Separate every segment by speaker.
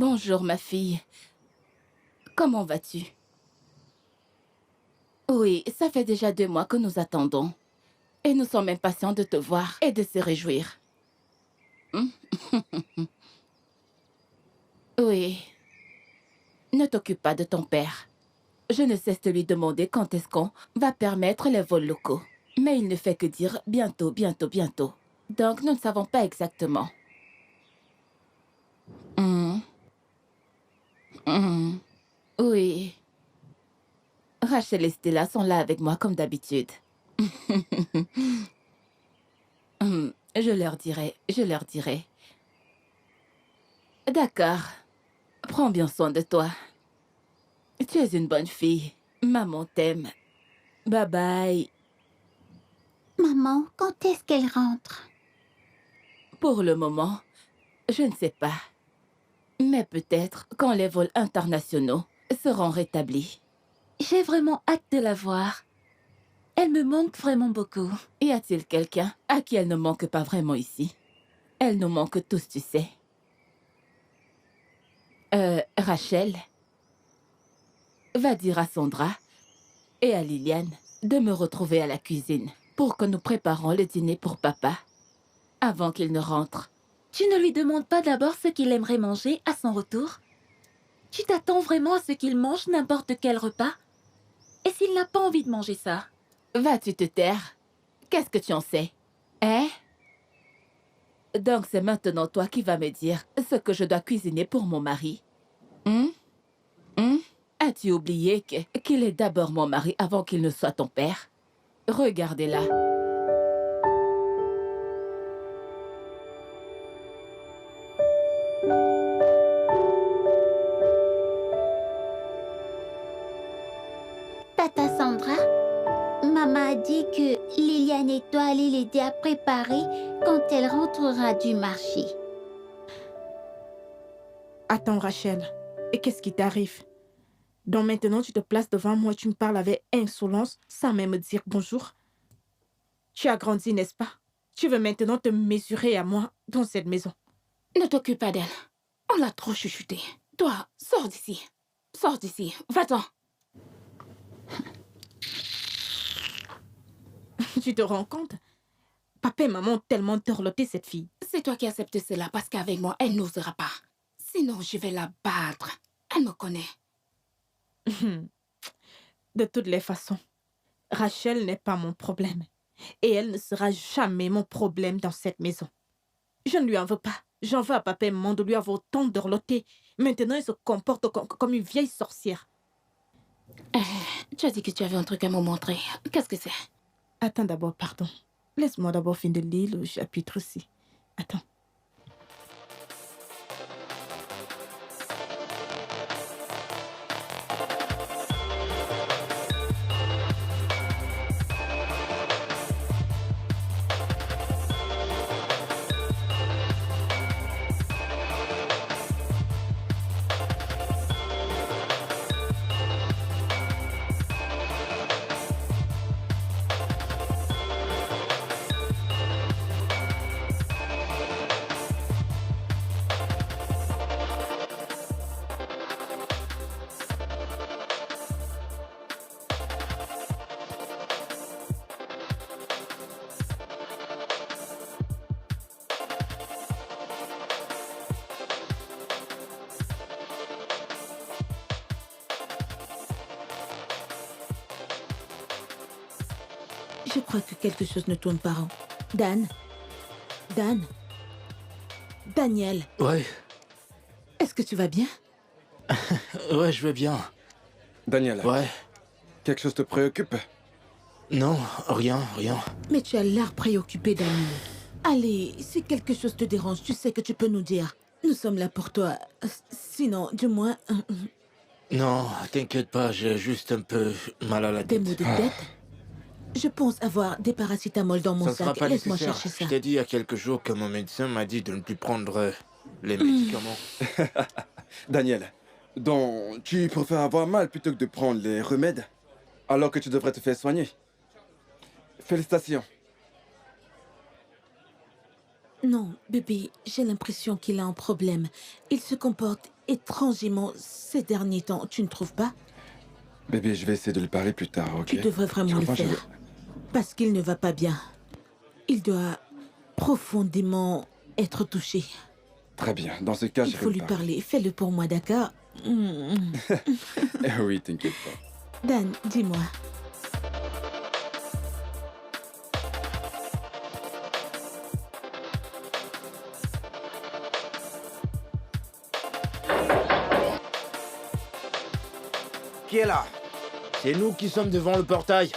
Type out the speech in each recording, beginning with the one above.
Speaker 1: Bonjour ma fille. Comment vas-tu? Oui, ça fait déjà 2 mois que nous attendons. Et nous sommes impatients de te voir et de se réjouir. Hmm? Oui. Ne t'occupe pas de ton père. Je ne cesse de lui demander quand est-ce qu'on va permettre les vols locaux. Mais il ne fait que dire bientôt, bientôt, bientôt. Donc nous ne savons pas exactement. Hmm. Hmm. Oui. Rachel et Stella sont là avec moi comme d'habitude. Je leur dirai, je leur dirai. D'accord. Prends bien soin de toi. Tu es une bonne fille. Maman t'aime. Bye bye.
Speaker 2: Maman, quand est-ce qu'elle rentre?
Speaker 1: Pour le moment, je ne sais pas. Mais peut-être quand les vols internationaux seront rétablis.
Speaker 3: J'ai vraiment hâte de la voir. Elle me manque vraiment beaucoup.
Speaker 1: Y a-t-il quelqu'un à qui elle ne manque pas vraiment ici? Elle nous manque tous, tu sais. Rachel, va dire à Sandra et à Liliane de me retrouver à la cuisine pour que nous préparions le dîner pour papa avant qu'il ne rentre.
Speaker 3: Tu ne lui demandes pas d'abord ce qu'il aimerait manger à son retour? Tu t'attends vraiment à ce qu'il mange n'importe quel repas? Et s'il n'a pas envie de manger ça?
Speaker 1: Vas-tu te taire? Qu'est-ce que tu en sais? Hein? Donc c'est maintenant toi qui vas me dire ce que je dois cuisiner pour mon mari? Hum? As-tu oublié qu'il est d'abord mon mari avant qu'il ne soit ton père? Regardez-la.
Speaker 2: Tata Sandra, maman a dit que Liliane et toi allez l'aider à préparer quand elle rentrera du marché.
Speaker 4: Attends, Rachel. Et qu'est-ce qui t'arrive? Donc maintenant, tu te places devant moi et tu me parles avec insolence, sans même me dire bonjour. Tu as grandi, n'est-ce pas? Tu veux maintenant te mesurer à moi dans cette maison.
Speaker 1: Ne t'occupe pas d'elle. On l'a trop chuchoté. Toi, sors d'ici. Sors d'ici. Va-t'en.
Speaker 4: Tu te rends compte? Papa et maman ont tellement dorloté cette fille.
Speaker 1: C'est toi qui acceptes cela parce qu'avec moi, elle n'osera pas. Sinon, je vais la battre. Elle me connaît.
Speaker 4: De toutes les façons, Rachel n'est pas mon problème. Et elle ne sera jamais mon problème dans cette maison. Je ne lui en veux pas. J'en veux à papa et maman de lui avoir tant dorloté. Maintenant, elle se comporte comme une vieille sorcière.
Speaker 1: Tu as dit que tu avais un truc à me montrer. Qu'est-ce que c'est?
Speaker 4: Attends d'abord, pardon. Laisse-moi d'abord finir de lire le chapitre aussi. Attends.
Speaker 5: Je crois que quelque chose ne tourne pas rond. Dan? Dan? Daniel,
Speaker 6: Ouais,
Speaker 5: est-ce que tu vas bien?
Speaker 6: ouais, je vais bien.
Speaker 7: Daniel,
Speaker 6: Ouais.
Speaker 7: quelque chose te préoccupe?
Speaker 6: Non, rien, rien.
Speaker 5: Mais tu as l'air préoccupé, Daniel. Allez, si quelque chose te dérange, tu sais que tu peux nous dire. Nous sommes là pour toi. Sinon, du moins,
Speaker 6: Non, t'inquiète pas, j'ai juste un peu mal à la
Speaker 5: des
Speaker 6: tête.
Speaker 5: maux de tête. Je pense avoir des paracétamol dans mon
Speaker 6: Ça ne sera
Speaker 5: sac.
Speaker 6: pas
Speaker 5: Laisse-moi
Speaker 6: nécessaire.
Speaker 5: chercher ça.
Speaker 6: Je t'ai dit il y a quelques jours que mon médecin m'a dit de ne plus prendre les médicaments.
Speaker 7: Daniel, donc tu préfères avoir mal plutôt que de prendre les remèdes alors que tu devrais te faire soigner. Félicitations.
Speaker 5: Non, bébé, j'ai l'impression qu'il a un problème. Il se comporte étrangement ces derniers temps, tu ne trouves pas?
Speaker 7: Bébé, je vais essayer de lui parler plus tard, ok?
Speaker 5: Tu devrais
Speaker 7: Tu
Speaker 5: vraiment le
Speaker 7: comprends,
Speaker 5: faire. Parce qu'il ne va pas bien. Il doit profondément être touché.
Speaker 7: Très bien, dans ce cas,
Speaker 5: Il
Speaker 7: je vais
Speaker 5: faut lui parler. Fais-le pour moi, d'accord?
Speaker 7: Eh oui, t'inquiète pas.
Speaker 5: Dan, dis-moi.
Speaker 6: Qui est là? C'est nous qui sommes devant le portail.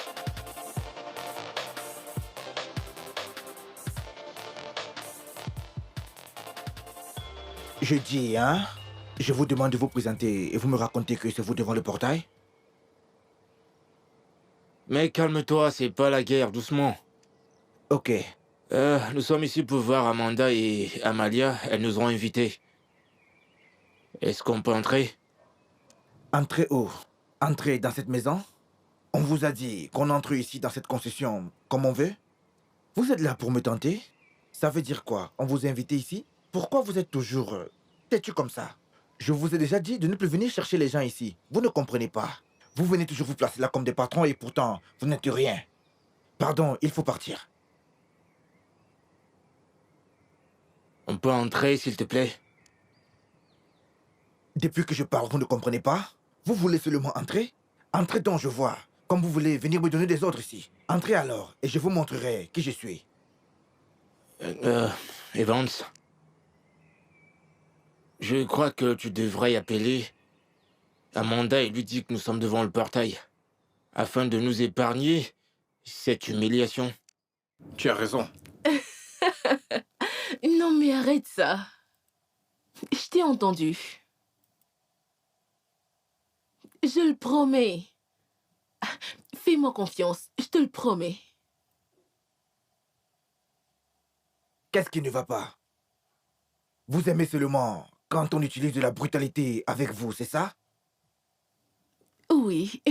Speaker 8: Je dis, hein? Je vous demande de vous présenter et vous me racontez que c'est vous devant le portail?
Speaker 6: Mais calme-toi, c'est pas la guerre, doucement.
Speaker 8: Ok.
Speaker 6: Nous sommes ici pour voir Amanda et Amalia. Elles nous ont invités. Est-ce qu'on peut entrer?
Speaker 8: Entrez où? Entrez dans cette maison? On vous a dit qu'on entre ici dans cette concession comme on veut? Vous êtes là pour me tenter? Ça veut dire quoi? On vous a invité ici? Pourquoi vous êtes toujours têtu comme ça? Je vous ai déjà dit de ne plus venir chercher les gens ici. Vous ne comprenez pas. Vous venez toujours vous placer là comme des patrons et pourtant, vous n'êtes rien. Pardon, il faut partir.
Speaker 6: On peut entrer, s'il te plaît?
Speaker 8: Depuis que je parle, vous ne comprenez pas? Vous voulez seulement entrer? Entrez donc, je vois. Comme vous voulez venir me donner des ordres ici. Entrez alors, et je vous montrerai qui je suis.
Speaker 6: Evans. Je crois que tu devrais appeler Amanda et lui dire que nous sommes devant le portail. Afin de nous épargner cette humiliation.
Speaker 9: Tu as raison.
Speaker 1: Non, mais arrête ça. Je t'ai entendu. Je le promets. Fais-moi confiance, je te le promets.
Speaker 8: Qu'est-ce qui ne va pas? Vous aimez seulement quand on utilise de la brutalité avec vous, c'est ça?
Speaker 1: Oui.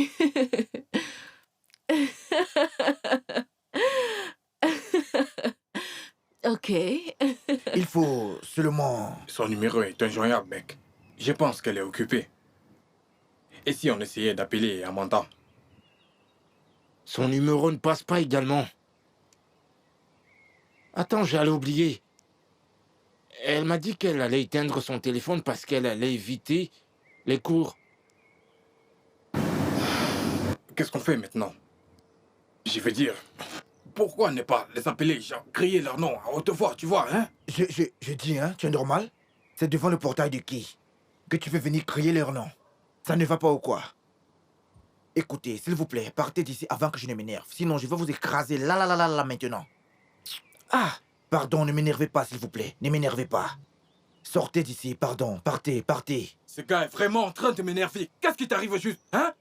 Speaker 1: Ok.
Speaker 8: Il faut seulement...
Speaker 9: Son numéro est injoignable, mec. Je pense qu'elle est occupée. Et si on essayait d'appeler Amanda?
Speaker 6: Son numéro ne passe pas également. Attends, j'allais oublier. Elle m'a dit qu'elle allait éteindre son téléphone parce qu'elle allait éviter les cours.
Speaker 9: Qu'est-ce qu'on fait maintenant? Je veux dire, pourquoi ne pas les appeler, genre, crier leur nom à haute voix, tu vois, hein?
Speaker 8: Je dis, hein, tu es normal? C'est devant le portail de qui? Que tu veux venir crier leur nom? Ça ne va pas ou quoi? Écoutez, s'il vous plaît, partez d'ici avant que je ne m'énerve. Sinon, je vais vous écraser là maintenant. Ah! Pardon, ne m'énervez pas, s'il vous plaît. Ne m'énervez pas. Sortez d'ici, pardon. Partez.
Speaker 9: Ce gars est vraiment en train de m'énerver. Qu'est-ce qui t'arrive juste, hein?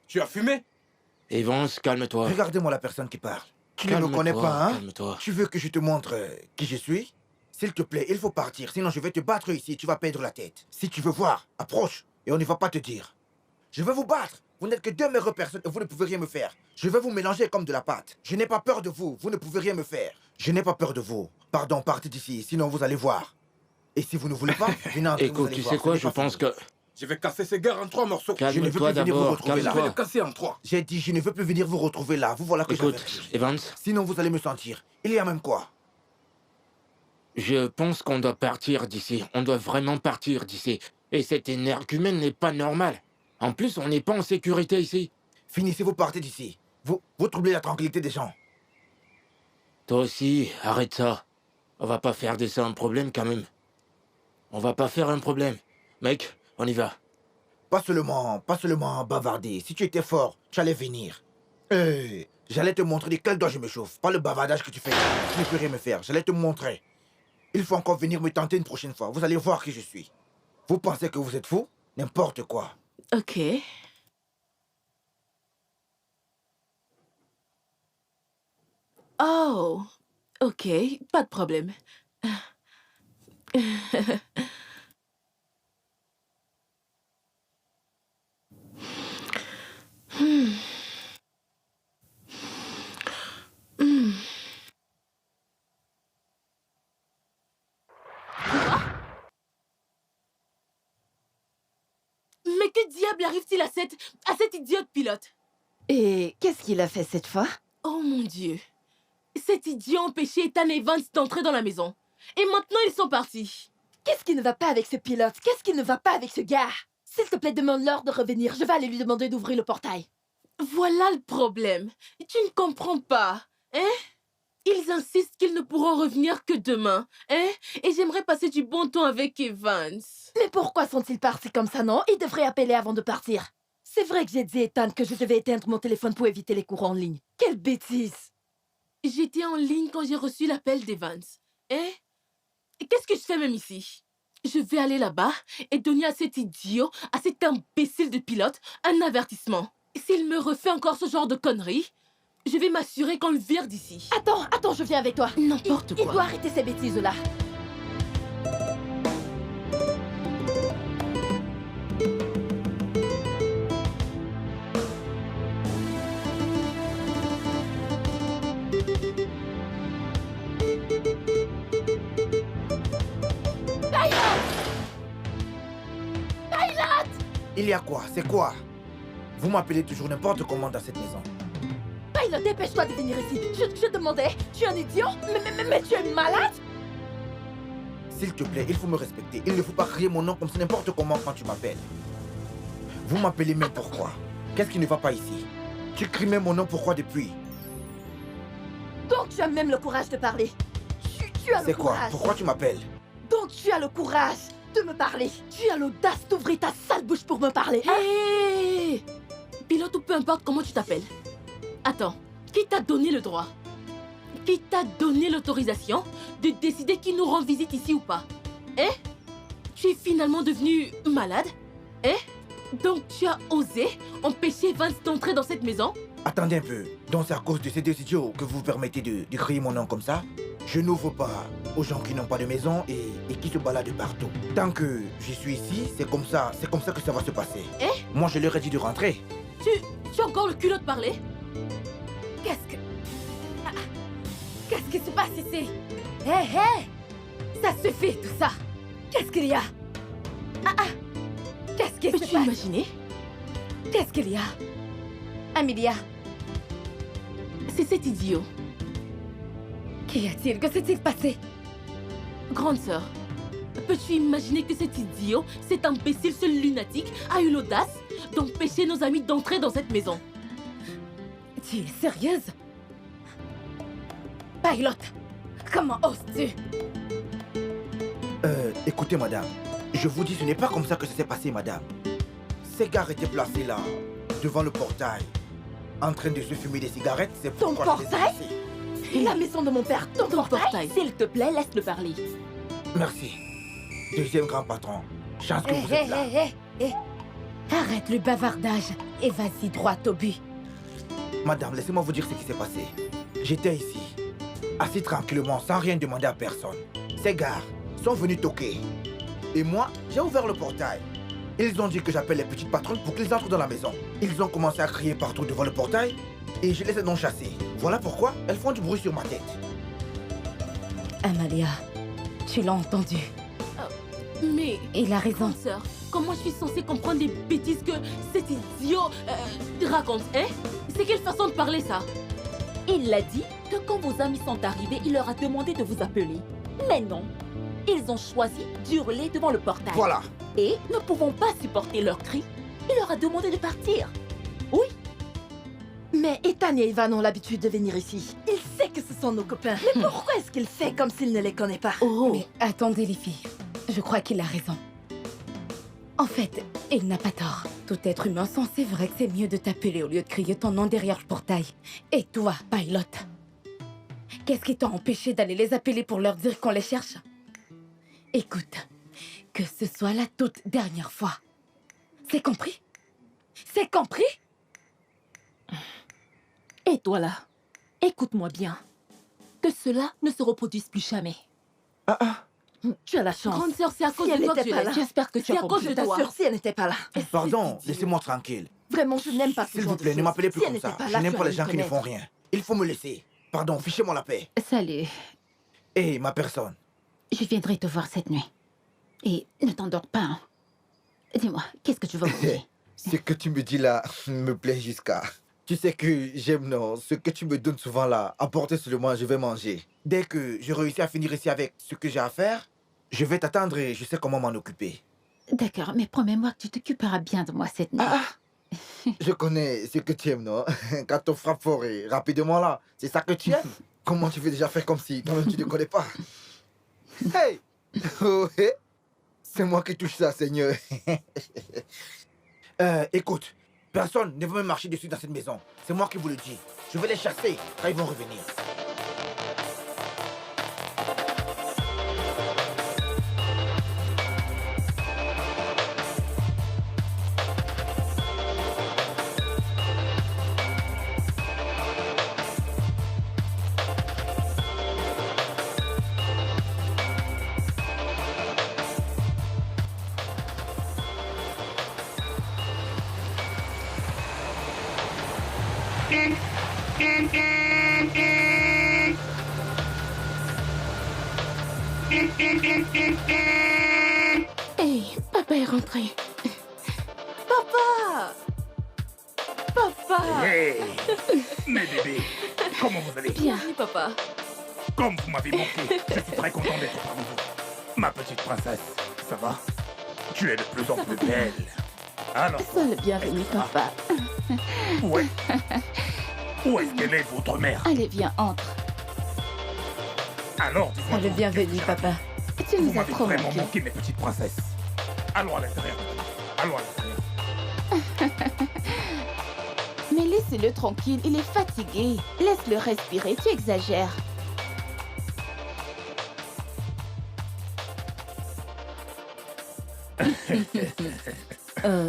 Speaker 9: Tu as fumé?
Speaker 6: Evans, calme-toi.
Speaker 8: Regardez-moi la personne qui parle. Tu ne me connais pas, hein?
Speaker 6: Calme-toi.
Speaker 8: Tu veux que je te montre qui je suis? S'il te plaît, il faut partir, sinon je vais te battre ici, tu vas perdre la tête. Si tu veux voir, approche, et on ne va pas te dire. Je vais vous battre. Vous n'êtes que deux meilleures personnes et vous ne pouvez rien me faire. Je vais vous mélanger comme de la pâte. Je n'ai pas peur de vous, vous ne pouvez rien me faire. Je n'ai pas peur de vous. Pardon, partez d'ici, sinon vous allez voir. Et si vous ne voulez pas, venez entrer, vous
Speaker 6: Écoute,
Speaker 8: allez
Speaker 6: tu
Speaker 8: voir.
Speaker 6: sais quoi,
Speaker 8: Ce n'est
Speaker 6: je
Speaker 8: pas
Speaker 6: pense
Speaker 8: fini.
Speaker 6: que...
Speaker 9: Je vais casser ce gars en 3 morceaux.
Speaker 8: Je ne veux
Speaker 6: Calme-toi
Speaker 8: plus venir vous
Speaker 6: d'abord,
Speaker 8: retrouver
Speaker 9: Je vais
Speaker 8: là.
Speaker 9: le casser en 3.
Speaker 8: J'ai dit, je ne veux plus venir vous retrouver là. Vous voilà que
Speaker 6: Écoute,
Speaker 8: j'avertis.
Speaker 6: Evans,
Speaker 8: Sinon vous allez me sentir. Il y a même quoi?
Speaker 6: je pense qu'on doit partir d'ici. On doit vraiment partir d'ici. Et cet énergumène n'est pas normal. En plus, on n'est pas en sécurité ici.
Speaker 8: Finissez, vous partez d'ici. Vous troublez la tranquillité des gens.
Speaker 6: Toi aussi, arrête ça. On va pas faire de ça un problème quand même. On va pas faire un problème. Mec, on y va.
Speaker 8: Pas seulement bavarder. Si tu étais fort, tu allais venir. J'allais te montrer de quel doigt je me chauffe. Pas le bavardage que tu fais. Tu ne peux rien me faire. J'allais te montrer. Il faut encore venir me tenter une prochaine fois. Vous allez voir qui je suis. Vous pensez que vous êtes fou? N'importe quoi.
Speaker 1: Ok. Oh, ok, pas de problème. diable arrive-t-il à cette idiote pilote?
Speaker 10: Et qu'est-ce qu'il a fait cette fois?
Speaker 1: Oh mon Dieu. Cet idiot a empêché Ethan et Vance d'entrer dans la maison. Et maintenant, ils sont partis.
Speaker 10: Qu'est-ce qui ne va pas avec ce pilote? Qu'est-ce qui ne va pas avec ce gars? S'il te plaît, demande-leur de revenir. Je vais aller lui demander d'ouvrir le portail.
Speaker 1: Voilà le problème. Tu ne comprends pas, hein? Ils insistent qu'ils ne pourront revenir que demain, hein? Et j'aimerais passer du bon temps avec Evans.
Speaker 10: Mais pourquoi sont-ils partis comme ça, non? Ils devraient appeler avant de partir. C'est vrai que j'ai dit à Ethan que je devais éteindre mon téléphone pour éviter les cours en ligne. Quelle bêtise!
Speaker 1: J'étais en ligne quand j'ai reçu l'appel d'Evans, hein? Et qu'est-ce que je fais même ici? Je vais aller là-bas et donner à cet idiot, à cet imbécile de pilote, un avertissement. S'il me refait encore ce genre de conneries, je vais m'assurer qu'on le vire d'ici.
Speaker 10: Attends, je viens avec toi.
Speaker 1: N'importe quoi.
Speaker 10: Il doit arrêter ces bêtises-là.
Speaker 8: Il y a quoi? C'est quoi? Vous m'appelez toujours n'importe comment dans cette maison.
Speaker 10: Pilot, dépêche-toi de venir ici. Je demandais, tu es un idiot? Mais tu es malade?
Speaker 8: S'il te plaît, il faut me respecter. Il ne faut pas crier mon nom comme ça n'importe comment quand tu m'appelles. Vous m'appelez même pourquoi? Qu'est-ce qui ne va pas ici? Tu cries même mon nom pourquoi depuis?
Speaker 10: Donc tu as même le courage de parler. Tu as le
Speaker 8: C'est quoi?
Speaker 10: courage.
Speaker 8: Pourquoi tu m'appelles?
Speaker 10: Donc tu as le courage de me parler. Tu as l'audace d'ouvrir ta sale bouche pour me parler. Hein?
Speaker 1: Hé! Pilote ou peu importe comment tu t'appelles. Attends, qui t'a donné le droit? Qui t'a donné l'autorisation de décider qui nous rend visite ici ou pas? Hein? Tu es finalement devenu malade? Hein? Donc tu as osé empêcher Vance d'entrer dans cette maison?
Speaker 8: Attendez un peu. Donc c'est à cause de ces deux idiots que vous permettez de crier mon nom comme ça? Je n'ouvre pas aux gens qui n'ont pas de maison et qui se baladent partout. Tant que je suis ici, c'est comme ça que ça va se passer.
Speaker 1: Eh?
Speaker 8: Moi, je leur ai dit de rentrer.
Speaker 1: Tu as encore le culot de parler?
Speaker 10: Qu'est-ce qui se passe ici? Hé! Ça suffit tout ça! Qu'est-ce qu'il y a? Qu'est-ce qui se
Speaker 1: Peux-tu
Speaker 10: passe?
Speaker 1: imaginer?
Speaker 10: Qu'est-ce qu'il y a? Amelia,
Speaker 1: C'est cet idiot.
Speaker 10: qu'y a-t-il? Que s'est-il passé?
Speaker 1: Grande sœur, peux-tu imaginer que cet idiot, cet imbécile, ce lunatique, a eu l'audace d'empêcher nos amis d'entrer dans cette maison?
Speaker 10: Tu es sérieuse? Pilot, comment oses-tu?
Speaker 8: Écoutez, madame. Je vous dis, ce n'est pas comme ça que ça s'est passé, madame. Ces gars étaient placés là, devant le portail, en train de se fumer des cigarettes. C'est
Speaker 10: Ton
Speaker 8: pourquoi je les ai
Speaker 10: portail?
Speaker 8: laissés.
Speaker 10: La maison de mon père, ton portail?
Speaker 3: S'il te plaît, laisse-le parler.
Speaker 8: Merci. Deuxième grand patron. Chance que vous êtes là.
Speaker 10: Arrête le bavardage et vas-y droit au but.
Speaker 8: Madame, laissez-moi vous dire ce qui s'est passé. J'étais ici, assis tranquillement, sans rien demander à personne. Ces gars sont venus toquer. Et moi, j'ai ouvert le portail. Ils ont dit que j'appelle les petites patronnes pour qu'ils entrent dans la maison. Ils ont commencé à crier partout devant le portail et je les ai donc chassés. Voilà pourquoi elles font du bruit sur ma tête.
Speaker 10: Amalia, tu l'as entendu.
Speaker 1: Mais,
Speaker 10: Il a raison.
Speaker 1: grande sœur, comment je suis censée comprendre les bêtises que cet idiot raconte, hein? C'est quelle façon de parler, ça?
Speaker 3: Il l'a dit que quand vos amis sont arrivés, il leur a demandé de vous appeler. Mais non, ils ont choisi d'hurler devant le portail.
Speaker 8: Voilà.
Speaker 3: Et ne pouvant pas supporter leurs cris, il leur a demandé de partir. Oui,
Speaker 10: Mais Ethan et Evan ont l'habitude de venir ici. Il sait que ce sont nos copains. Mais pourquoi est-ce qu'il fait comme s'il ne les connaît pas?
Speaker 1: Oh!
Speaker 10: Mais attendez les filles, je crois qu'il a raison. En fait, il n'a pas tort. Tout être humain sensé vrai que c'est mieux de t'appeler au lieu de crier ton nom derrière le portail. Et toi, Pilot, qu'est-ce qui t'a empêché d'aller les appeler pour leur dire qu'on les cherche? Écoute, que ce soit la toute dernière fois. C'est compris? C'est compris?
Speaker 3: et toi là, écoute-moi bien. Que cela ne se reproduise plus jamais.
Speaker 10: Tu as la chance.
Speaker 1: Grande sœur, c'est à cause
Speaker 10: Si
Speaker 1: de
Speaker 10: elle
Speaker 1: toi que
Speaker 10: n'était
Speaker 1: je
Speaker 10: pas
Speaker 1: l'ai.
Speaker 10: là.
Speaker 3: J'espère que tu
Speaker 1: C'est
Speaker 3: as
Speaker 1: à cause
Speaker 3: compris.
Speaker 1: de
Speaker 10: Je
Speaker 1: toi.
Speaker 10: t'assure, si elle n'était pas là.
Speaker 8: Pardon, laissez-moi tranquille.
Speaker 10: Vraiment, je n'aime pas ce
Speaker 8: S'il
Speaker 10: genre
Speaker 8: vous
Speaker 10: de
Speaker 8: plaît, ne
Speaker 10: choses.
Speaker 8: m'appelez plus
Speaker 10: Si elle
Speaker 8: comme
Speaker 10: n'était
Speaker 8: ça.
Speaker 10: pas
Speaker 8: Je
Speaker 10: là,
Speaker 8: n'aime
Speaker 10: tu
Speaker 8: pas les
Speaker 10: allais
Speaker 8: gens
Speaker 10: me
Speaker 8: qui ne font
Speaker 10: connaître.
Speaker 8: rien. Il faut me laisser. Pardon, fichez-moi la paix.
Speaker 2: Salut,
Speaker 8: Hé, ma personne.
Speaker 2: je viendrai te voir cette nuit. Et ne t'endors pas, hein. Dis-moi, qu'est-ce que tu vas manger?
Speaker 8: Ce que tu me dis là me plaît jusqu'à. Tu sais que j'aime, non? Ce que tu me donnes souvent là, apporte seulement, je vais manger. Dès que je réussis à finir ici avec ce que j'ai à faire, je vais t'attendre et je sais comment m'en occuper.
Speaker 2: D'accord, mais promets-moi que tu t'occuperas bien de moi cette nuit.
Speaker 8: Ah, je connais ce que tu aimes, non? Quand on frappe fort et rapidement là, c'est ça que tu aimes? Comment tu veux déjà faire comme si toi-même tu ne connais pas? Hey! Oh, hey. C'est moi qui touche ça, Seigneur. Écoute, personne ne veut me marcher dessus dans cette maison. C'est moi qui vous le dis. Je vais les chasser quand ils vont revenir.
Speaker 2: Hey, papa est rentré.
Speaker 1: Papa! Papa!
Speaker 9: Hey, mes bébés, comment vous allez?
Speaker 2: Bien.
Speaker 1: Oui, papa.
Speaker 9: Comme vous m'avez manqué, je suis très content d'être parmi vous. Ma petite princesse, ça va? Tu es de plus en plus belle. Alors,
Speaker 1: Sois le bienvenu, papa.
Speaker 9: où est... Où est-ce qu'elle est, votre mère?
Speaker 2: Allez, viens, entre.
Speaker 9: Alors, dis-moi
Speaker 10: Sois le
Speaker 9: tout,
Speaker 10: bienvenu,
Speaker 9: qu'est-ce que
Speaker 10: papa.
Speaker 2: Tu
Speaker 9: Vous
Speaker 2: nous as
Speaker 9: m'avez
Speaker 2: trop
Speaker 9: vraiment
Speaker 2: manqué.
Speaker 9: manqué, mes petites princesses. Allons à l'intérieur. Allons à l'intérieur.
Speaker 2: Mais laissez-le tranquille, il est fatigué. Laisse-le respirer, tu exagères.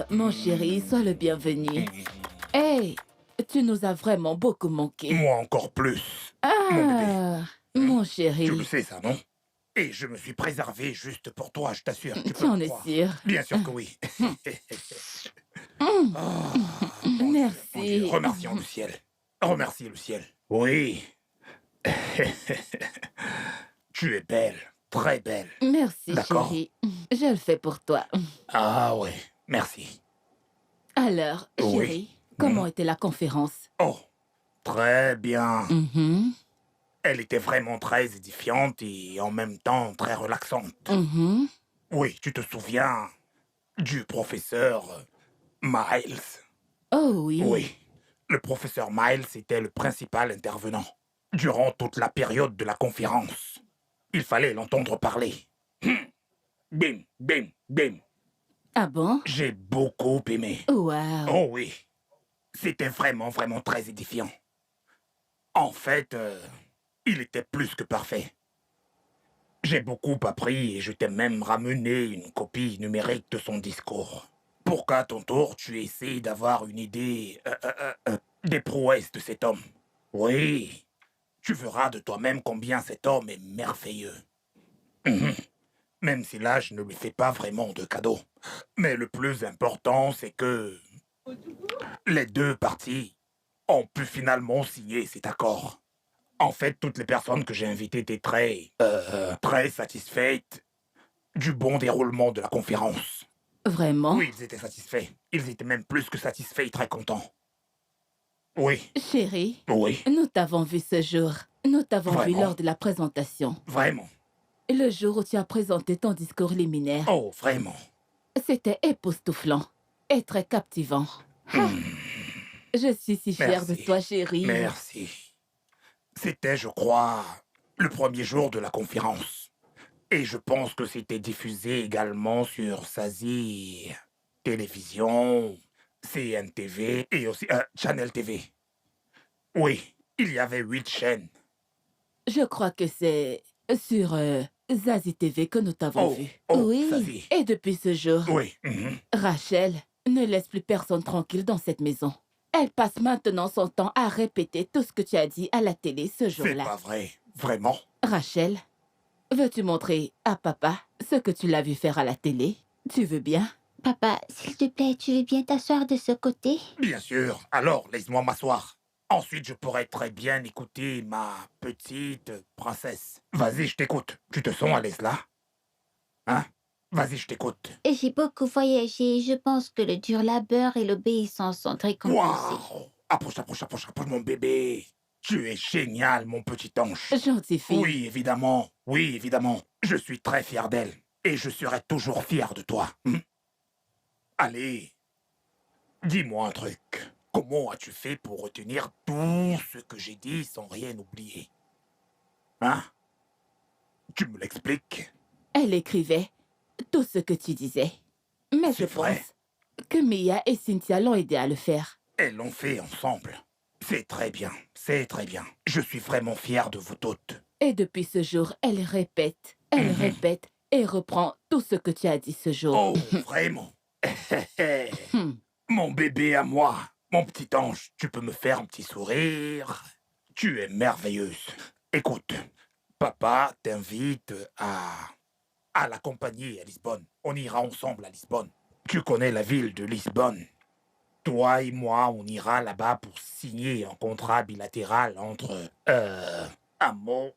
Speaker 1: Mon chéri, sois le bienvenu. Hey, tu nous as vraiment beaucoup manqué.
Speaker 9: Moi encore plus.
Speaker 1: Ah, mon
Speaker 9: Tu
Speaker 1: chéri,
Speaker 9: le sais, ça, non? Et je me suis préservé juste pour toi, je t'assure. Tu peux
Speaker 1: tu en
Speaker 9: me
Speaker 1: es
Speaker 9: croire.
Speaker 1: sûr.
Speaker 9: Bien sûr que oui. Oh, mon Dieu, mon
Speaker 1: Merci.
Speaker 9: Dieu. Remercions le ciel. Remerciez le ciel. Oui. Tu es belle. Très belle.
Speaker 1: Merci,
Speaker 9: D'accord.
Speaker 1: chéri. Je le fais pour toi.
Speaker 9: Ah ouais. Merci.
Speaker 1: Alors,
Speaker 9: Oui.
Speaker 1: chéri, comment était la conférence?
Speaker 9: Oh. Très bien.
Speaker 1: Mhm,
Speaker 9: Elle était vraiment très édifiante et en même temps très relaxante.
Speaker 1: mhm.
Speaker 9: Oui, tu te souviens du professeur Miles?
Speaker 1: Oh oui.
Speaker 9: Oui. Le professeur Miles était le principal intervenant. Durant toute la période de la conférence, il fallait l'entendre parler. Bim, bim, bim.
Speaker 1: Ah bon?
Speaker 9: J'ai beaucoup aimé.
Speaker 1: Wow.
Speaker 9: Oh oui. C'était vraiment, vraiment très édifiant. En fait, il était plus que parfait. J'ai beaucoup appris et je t'ai même ramené une copie numérique de son discours. Pour qu'à ton tour, tu essaies d'avoir une idée des prouesses de cet homme. Oui, tu verras de toi-même combien cet homme est merveilleux. Mhm. Même si là, je ne lui fais pas vraiment de cadeau. Mais le plus important, c'est que les deux parties ont pu finalement signer cet accord. En fait, toutes les personnes que j'ai invitées étaient très satisfaites du bon déroulement de la conférence.
Speaker 1: Vraiment?
Speaker 9: Oui, ils étaient satisfaits. Ils étaient même plus que satisfaits et très contents. Oui,
Speaker 1: Chéri,
Speaker 9: oui,
Speaker 1: nous t'avons vu ce jour. Nous t'avons vu
Speaker 9: Vraiment?
Speaker 1: lors de la présentation.
Speaker 9: vraiment.
Speaker 1: Le jour où tu as présenté ton discours liminaire.
Speaker 9: Oh, vraiment.
Speaker 1: C'était époustouflant et très captivant. Ah, je suis si fière de
Speaker 9: Merci.
Speaker 1: toi, chérie.
Speaker 9: Merci. C'était, je crois, le premier jour de la conférence. Et je pense que c'était diffusé également sur Sazi Télévision, CNTV et aussi Channel TV. Oui, il y avait 8 chaînes.
Speaker 1: Je crois que c'est sur Zazie TV que nous t'avons vu.
Speaker 2: Oui.
Speaker 9: Sazi.
Speaker 1: Et depuis ce jour,
Speaker 9: Oui. Mhm.
Speaker 1: Rachel ne laisse plus personne tranquille dans cette maison. Elle passe maintenant son temps à répéter tout ce que tu as dit à la télé ce
Speaker 9: C'est
Speaker 1: jour-là.
Speaker 9: pas vrai. Vraiment.
Speaker 1: Rachel, veux-tu montrer à papa ce que tu l'as vu faire à la télé? Tu veux bien?
Speaker 2: Papa, s'il te plaît, tu veux bien t'asseoir de ce côté?
Speaker 9: Bien sûr. Alors, laisse-moi m'asseoir. Ensuite, je pourrais très bien écouter ma petite princesse. Vas-y, je t'écoute. Tu te sens à l'aise là? Hein? Vas-y, je t'écoute.
Speaker 2: Et j'ai beaucoup voyagé. Je pense que le dur labeur et l'obéissance sont récompensés.
Speaker 9: Waouh! Approche, approche, approche, approche, mon bébé. Tu es génial, mon petit ange.
Speaker 1: Gentille fille.
Speaker 9: Oui, évidemment. Oui, évidemment. Je suis très fier d'elle. Et je serai toujours fier de toi. Allez, dis-moi un truc. Comment as-tu fait pour retenir tout ce que j'ai dit sans rien oublier? Hein? Tu me l'expliques?
Speaker 1: Elle écrivait tout ce que tu disais. Mais je
Speaker 9: C'est vrai.
Speaker 1: pense que Mia et Cynthia l'ont aidé à le faire.
Speaker 9: Elles l'ont fait ensemble. C'est très bien, c'est très bien. Je suis vraiment fier de vous toutes.
Speaker 1: Et depuis ce jour, elle répète et reprend tout ce que tu as dit ce jour.
Speaker 9: Oh, vraiment? Mon bébé à moi, mon petit ange, tu peux me faire un petit sourire? Tu es merveilleuse. Écoute, papa t'invite à l'accompagner à Lisbonne. On ira ensemble à Lisbonne. Tu connais la ville de Lisbonne. Toi et moi, on ira là-bas pour signer un contrat bilatéral entre Amo,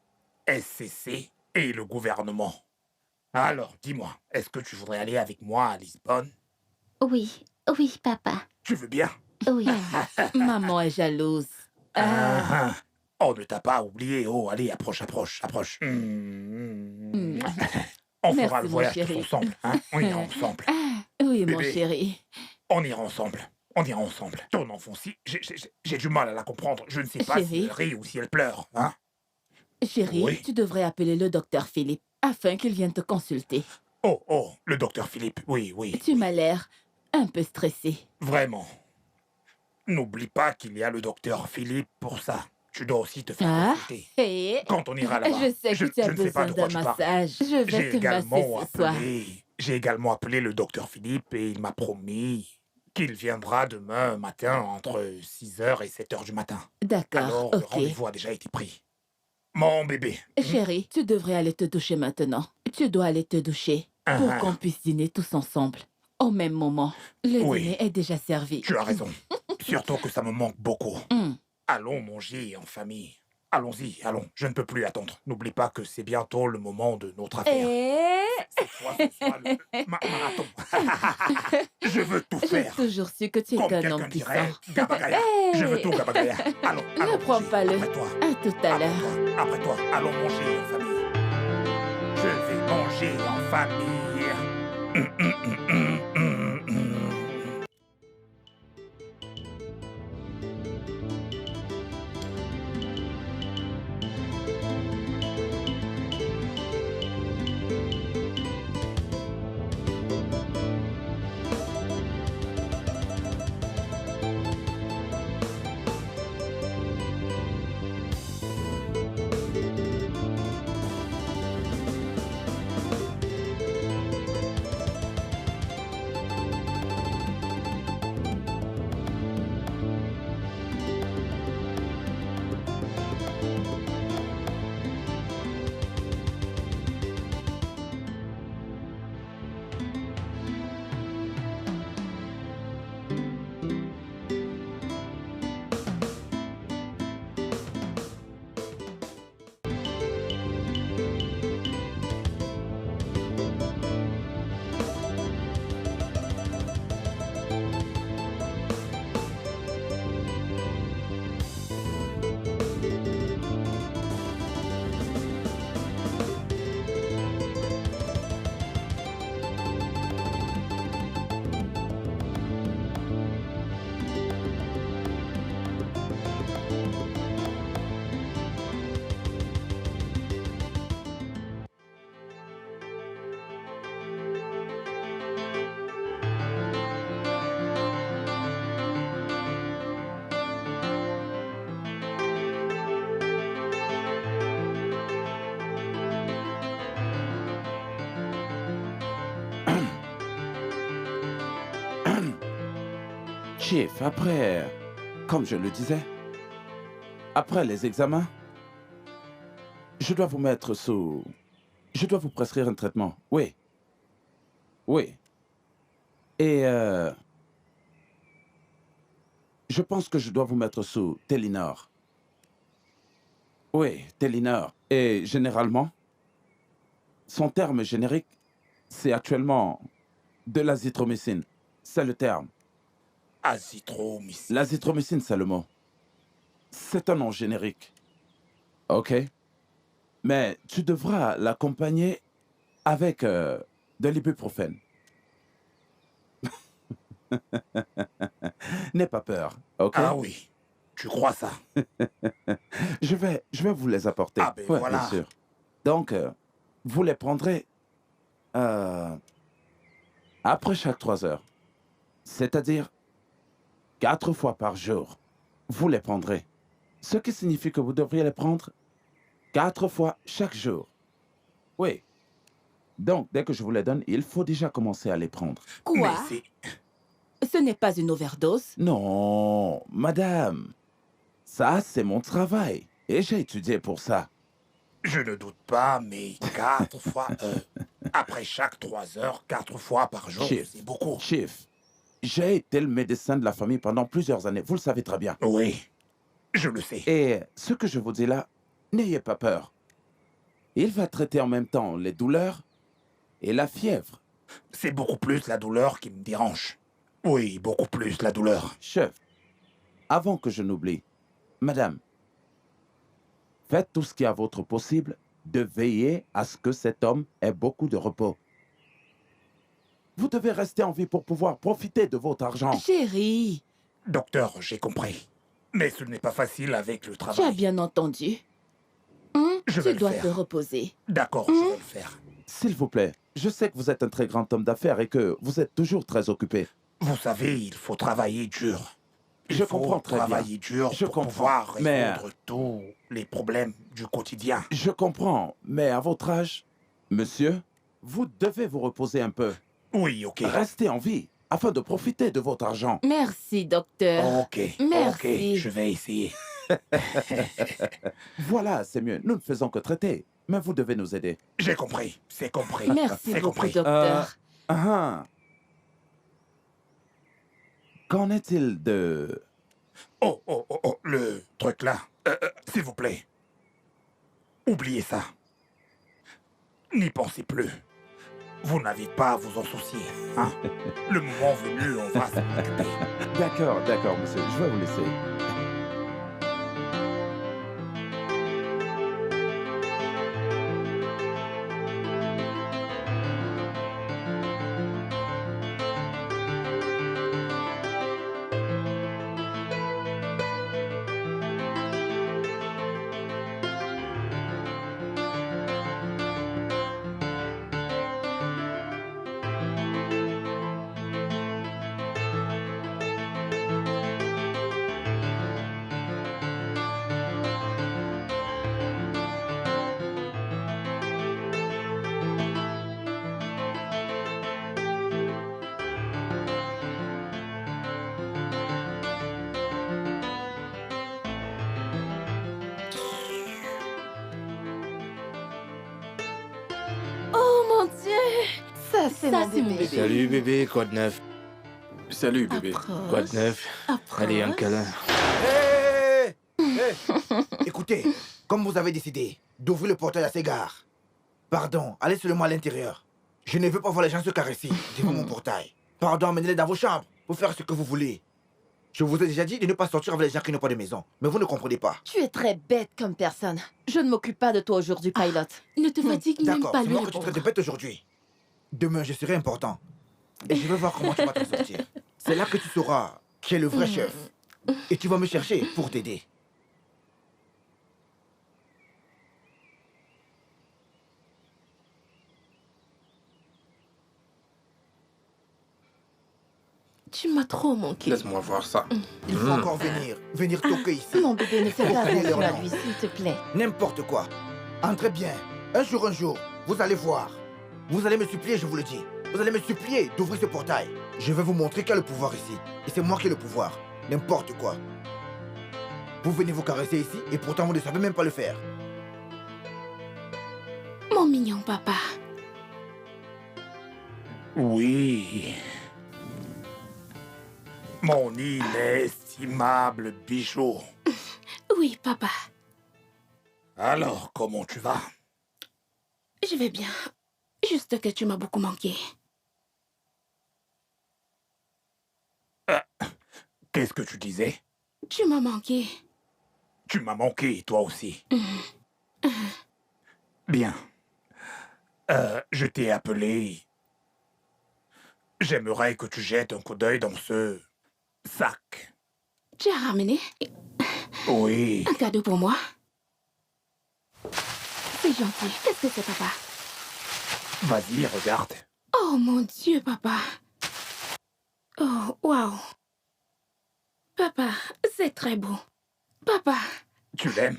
Speaker 9: SCC et le gouvernement. Alors, dis-moi, est-ce que tu voudrais aller avec moi à Lisbonne?
Speaker 2: Oui, oui, papa.
Speaker 9: Tu veux bien?
Speaker 2: Oui.
Speaker 1: Maman est jalouse.
Speaker 9: On ne t'a pas oublié. Oh, allez, approche, approche, approche. On
Speaker 1: Merci,
Speaker 9: fera le
Speaker 1: mon
Speaker 9: voyage
Speaker 1: chéri.
Speaker 9: tous ensemble. Hein? On ira ensemble.
Speaker 1: Oui, mon
Speaker 9: Bébé.
Speaker 1: chéri.
Speaker 9: On ira ensemble. On ira ensemble. Ton enfant, si, j'ai du mal à la comprendre. Je ne sais pas si
Speaker 1: Chéri.
Speaker 9: elle rit ou si elle pleure. Hein?
Speaker 1: Chérie,
Speaker 9: Oui.
Speaker 1: tu devrais appeler le docteur Philippe afin qu'il vienne te consulter.
Speaker 9: Oh, le docteur Philippe. Oui, oui.
Speaker 1: Tu m'as l'air un peu stressé.
Speaker 9: Vraiment. N'oublie pas qu'il y a le docteur Philippe pour ça. Tu dois aussi te faire
Speaker 1: Ah,
Speaker 9: consulter.
Speaker 1: et
Speaker 9: Quand on ira là-bas.
Speaker 1: je sais que tu as
Speaker 9: je ne sais pas
Speaker 1: besoin
Speaker 9: de quoi
Speaker 1: d'un
Speaker 9: tu parles.
Speaker 1: massage. Je vais
Speaker 9: J'ai
Speaker 1: te masser
Speaker 9: également
Speaker 1: ce soir.
Speaker 9: J'ai également appelé le docteur Philippe et il m'a promis qu'il viendra demain matin entre 6h et 7h du matin.
Speaker 1: D'accord,
Speaker 9: Alors, le
Speaker 1: ok.
Speaker 9: rendez-vous a déjà été pris. Mon bébé.
Speaker 1: Chérie, tu devrais aller te doucher maintenant. Tu dois aller te doucher pour qu'on puisse dîner tous ensemble. Au même moment. Le
Speaker 9: Oui.
Speaker 1: dîner est déjà servi.
Speaker 9: Tu as raison. Surtout que ça me manque beaucoup.
Speaker 1: Hum.
Speaker 9: Allons manger en famille. Allons-y, allons. Je ne peux plus attendre. N'oublie pas que c'est bientôt le moment de notre affaire.
Speaker 1: Et
Speaker 9: Cette fois, ce sera le marathon. Je veux tout
Speaker 1: j'ai
Speaker 9: faire.
Speaker 1: toujours su que tu es
Speaker 9: Comme
Speaker 1: qu'un
Speaker 9: quelqu'un
Speaker 1: homme
Speaker 9: dirait,
Speaker 1: puissant.
Speaker 9: Gabagaya. Je veux tout, Gabagaya. Allons,
Speaker 1: Ne
Speaker 9: allons
Speaker 1: prends
Speaker 9: manger.
Speaker 1: pas le...
Speaker 9: Après toi.
Speaker 1: À tout à l'heure.
Speaker 9: Après toi, allons manger en famille. Je vais manger en famille.
Speaker 11: Chief, après, comme je le disais, après les examens, je dois vous mettre sous... Je dois vous prescrire un traitement, oui. Oui. Et je pense que je dois vous mettre sous Telinor. Oui, Telinor. Et généralement, son terme générique, c'est actuellement de l'azithromycine. C'est le terme.
Speaker 9: Azithromycine.
Speaker 11: L'azithromycine, c'est le mot. C'est un nom générique. OK? Mais tu devras l'accompagner avec de l'ibuprofène. N'aie pas peur, OK?
Speaker 9: Ah oui, tu crois ça?
Speaker 11: Je vais vous les apporter.
Speaker 9: Ah ben
Speaker 11: Ouais,
Speaker 9: voilà.
Speaker 11: bien sûr. Donc, vous les prendrez après chaque 3 heures. C'est-à-dire 4 fois par jour. Vous les prendrez. Ce qui signifie que vous devriez les prendre 4 fois chaque jour. Oui. Donc, dès que je vous les donne, il faut déjà commencer à les prendre.
Speaker 1: Quoi?
Speaker 9: Mais
Speaker 1: Ce n'est pas une overdose?
Speaker 11: Non, madame. Ça, c'est mon travail. Et j'ai étudié pour ça.
Speaker 9: je ne doute pas, mais 4 fois... après chaque 3 heures, 4 fois par jour,
Speaker 11: Chief.
Speaker 9: c'est beaucoup.
Speaker 11: Chief, j'ai été le médecin de la famille pendant plusieurs années. Vous le savez très bien.
Speaker 9: Oui, je le sais.
Speaker 11: Et ce que je vous dis là, n'ayez pas peur. Il va traiter en même temps les douleurs et la fièvre.
Speaker 9: C'est beaucoup plus la douleur qui me dérange. Oui, beaucoup plus la douleur.
Speaker 11: Chef, avant que je n'oublie, madame, faites tout ce qui est à votre possible de veiller à ce que cet homme ait beaucoup de repos. Vous devez rester en vie pour pouvoir profiter de votre argent.
Speaker 1: Chérie,
Speaker 9: Docteur, j'ai compris. Mais ce n'est pas facile avec le
Speaker 1: tu as
Speaker 9: travail.
Speaker 1: bien entendu.
Speaker 9: Je vais
Speaker 1: Tu
Speaker 9: le
Speaker 1: dois
Speaker 9: faire.
Speaker 1: te reposer.
Speaker 9: D'accord, je vais le faire.
Speaker 11: S'il vous plaît, je sais que vous êtes un très grand homme d'affaires et que vous êtes toujours très occupé.
Speaker 9: Vous savez, il faut travailler dur. Il
Speaker 11: Je
Speaker 9: faut
Speaker 11: comprends très bien.
Speaker 9: travailler dur
Speaker 11: Je
Speaker 9: pour
Speaker 11: comprends,
Speaker 9: pouvoir
Speaker 11: mais-
Speaker 9: résoudre tous les problèmes du quotidien.
Speaker 11: Je comprends, mais à votre âge, monsieur, vous devez vous reposer un peu.
Speaker 9: Oui, ok.
Speaker 11: Restez en vie afin de profiter de votre argent.
Speaker 1: Merci, docteur.
Speaker 9: Ok,
Speaker 1: Merci.
Speaker 9: ok, je vais essayer.
Speaker 11: Voilà, c'est mieux. Nous ne faisons que traiter, mais vous devez nous aider.
Speaker 9: J'ai compris, c'est compris.
Speaker 1: Merci
Speaker 9: c'est
Speaker 1: beaucoup,
Speaker 9: compris.
Speaker 1: docteur.
Speaker 11: Ah. Qu'en est-il de...
Speaker 9: Oh, le truc là. S'il vous plaît. Oubliez ça. N'y pensez plus. Vous n'avez pas à vous en soucier. Hein? Le moment venu, on va s'en occuper.
Speaker 11: D'accord, d'accord, monsieur. Je vais vous laisser.
Speaker 1: Oh mon Dieu! Ça, c'est
Speaker 3: Ça,
Speaker 1: mon
Speaker 3: c'est mon
Speaker 1: bébé.
Speaker 3: bébé.
Speaker 6: Salut bébé, quoi de neuf?
Speaker 11: Salut, bébé.
Speaker 6: Quoi de neuf? Allez, un câlin.
Speaker 8: Hé Écoutez, comme vous avez décidé d'ouvrir le portail à ces gares, pardon, allez seulement à l'intérieur. Je ne veux pas voir les gens se caresser devant mon portail. Pardon, amenez-les dans vos chambres pour faire ce que vous voulez. Je vous ai déjà dit de ne pas sortir avec les gens qui n'ont pas de maison, mais vous ne comprenez pas.
Speaker 1: Tu es très bête comme personne. Je ne m'occupe pas de toi aujourd'hui, Pilot.
Speaker 3: Ne te fatigue même
Speaker 8: D'accord,
Speaker 3: pas
Speaker 8: c'est
Speaker 3: lui
Speaker 8: moi que tu
Speaker 3: répondre.
Speaker 8: traites de bête aujourd'hui. Demain, je serai important. Et je vais voir comment tu vas t'en sortir. C'est là que tu sauras qui est le vrai chef. Et tu vas me chercher pour t'aider.
Speaker 3: Tu m'as trop manqué.
Speaker 11: Laisse-moi voir ça.
Speaker 8: Il faut encore venir toquer ici.
Speaker 1: Mon bébé, ne fais pas
Speaker 8: Comprenez
Speaker 1: attention
Speaker 8: leur
Speaker 1: à
Speaker 8: nom.
Speaker 1: lui, s'il te plaît.
Speaker 8: N'importe quoi. Entrez bien. Un jour, vous allez voir. Vous allez me supplier, je vous le dis. Vous allez me supplier d'ouvrir ce portail. Je vais vous montrer qui a le pouvoir ici. Et c'est moi qui ai le pouvoir. N'importe quoi. Vous venez vous caresser ici et pourtant vous ne savez même pas le faire.
Speaker 3: Mon mignon papa.
Speaker 9: Oui. Mon inestimable bijou.
Speaker 3: Oui, papa.
Speaker 9: Alors, comment tu vas?
Speaker 3: Je vais bien.
Speaker 2: Juste que tu m'as beaucoup manqué.
Speaker 9: Qu'est-ce que tu disais?
Speaker 2: Tu m'as manqué.
Speaker 9: Tu m'as manqué, toi aussi. Bien. Je t'ai appelé. J'aimerais que tu jettes un coup d'œil dans ce sac.
Speaker 2: Tu as ramené
Speaker 9: Oui.
Speaker 2: un cadeau pour moi? C'est gentil. Qu'est-ce que c'est, papa?
Speaker 9: Vas-y, regarde.
Speaker 2: Oh mon Dieu, papa. Oh, waouh. Papa, c'est très beau. Papa.
Speaker 9: Tu l'aimes?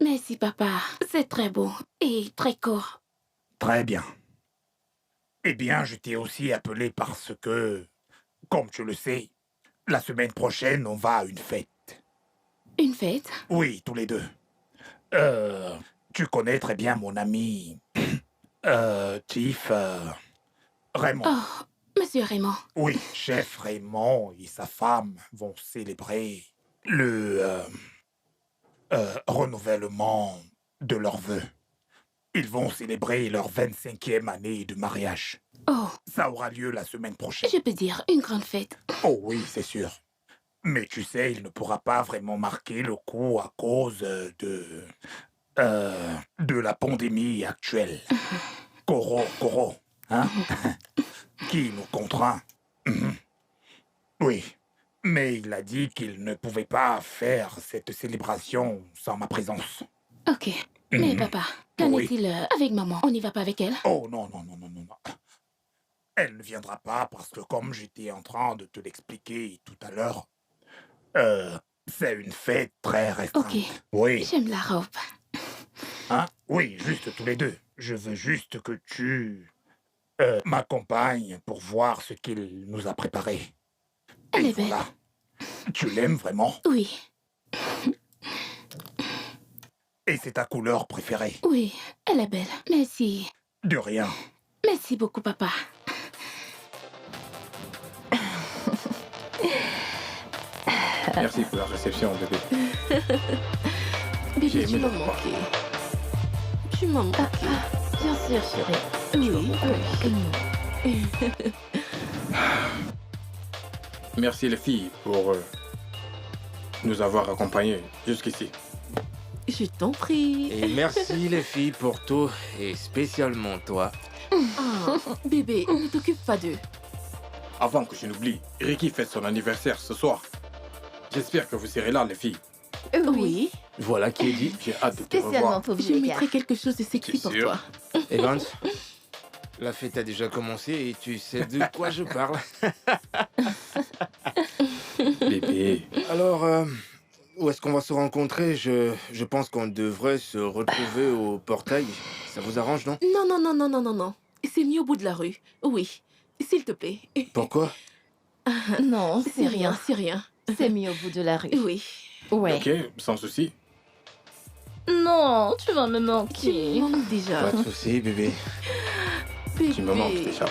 Speaker 2: Merci, papa. C'est très beau et très court.
Speaker 9: Très bien. Eh bien, je t'ai aussi appelé parce que, comme tu le sais, la semaine prochaine, on va à une fête.
Speaker 2: Une fête?
Speaker 9: Oui, tous les deux. Tu connais très bien mon ami... Chief... Raymond.
Speaker 2: Oh, Monsieur Raymond.
Speaker 9: Oui, chef Raymond et sa femme vont célébrer le renouvellement de leurs vœux. Ils vont célébrer leur 25e année de mariage.
Speaker 2: Oh.
Speaker 9: Ça aura lieu la semaine prochaine.
Speaker 2: Je peux dire une grande fête.
Speaker 9: Oh oui, c'est sûr. Mais tu sais, il ne pourra pas vraiment marquer le coup à cause de la pandémie actuelle. Coro, hein? Qui nous contraint. Oui, mais il a dit qu'il ne pouvait pas faire cette célébration sans ma présence.
Speaker 2: Ok. Mais papa, qu'en
Speaker 9: Oui.
Speaker 2: est-il avec maman? On n'y va pas avec elle?
Speaker 9: Oh non. Elle ne viendra pas parce que comme j'étais en train de te l'expliquer tout à l'heure, c'est une fête très restreinte.
Speaker 2: Ok.
Speaker 9: Oui.
Speaker 2: J'aime la robe.
Speaker 9: Hein? Oui, juste tous les deux. Je veux juste que tu m'accompagnes pour voir ce qu'il nous a préparé.
Speaker 2: Elle
Speaker 9: Et
Speaker 2: est belle.
Speaker 9: voilà. Tu l'aimes vraiment?
Speaker 2: Oui,
Speaker 9: Et c'est ta couleur préférée?
Speaker 2: oui, elle est belle. Merci.
Speaker 9: De rien.
Speaker 2: Merci beaucoup, papa.
Speaker 12: Merci pour la réception, bébé.
Speaker 10: Bébé,
Speaker 12: J'ai
Speaker 10: tu
Speaker 12: aimé
Speaker 10: m'as
Speaker 12: le repas.
Speaker 10: manqué. Tu m'as manqué. Bien sûr, chérie. Oui.
Speaker 12: Merci les filles pour nous avoir accompagnés jusqu'ici.
Speaker 1: Je t'en prie.
Speaker 6: Et merci les filles pour tout, et spécialement toi.
Speaker 1: Ah, bébé, ne t'occupe pas d'eux.
Speaker 12: Avant que je n'oublie, Ricky fête son anniversaire ce soir. J'espère que vous serez là, les filles.
Speaker 1: Oui.
Speaker 6: Voilà qui est dit.
Speaker 12: J'ai hâte de te
Speaker 10: Spécialement
Speaker 12: revoir.
Speaker 10: pour vous,
Speaker 1: Je
Speaker 10: les gars.
Speaker 1: mettrai quelque chose de sexy
Speaker 12: C'est
Speaker 1: pour
Speaker 12: sûr.
Speaker 1: toi.
Speaker 6: Evans, la fête a déjà commencé et tu sais de quoi je parle.
Speaker 12: Bébé.
Speaker 6: Alors, où est-ce qu'on va se rencontrer? Je pense qu'on devrait se retrouver au portail. Ça vous arrange, non?
Speaker 1: Non. C'est mieux au bout de la rue. Oui. S'il te plaît.
Speaker 6: Pourquoi?
Speaker 10: Non,
Speaker 1: C'est rien, c'est rien.
Speaker 10: C'est mieux au bout de la rue.
Speaker 1: Oui.
Speaker 10: Ouais.
Speaker 12: Ok, sans souci.
Speaker 10: Non, tu vas me
Speaker 1: Tu
Speaker 10: manquer.
Speaker 1: me manques déjà.
Speaker 6: Pas de soucis, bébé.
Speaker 1: Bébé.
Speaker 12: Tu me manques déjà.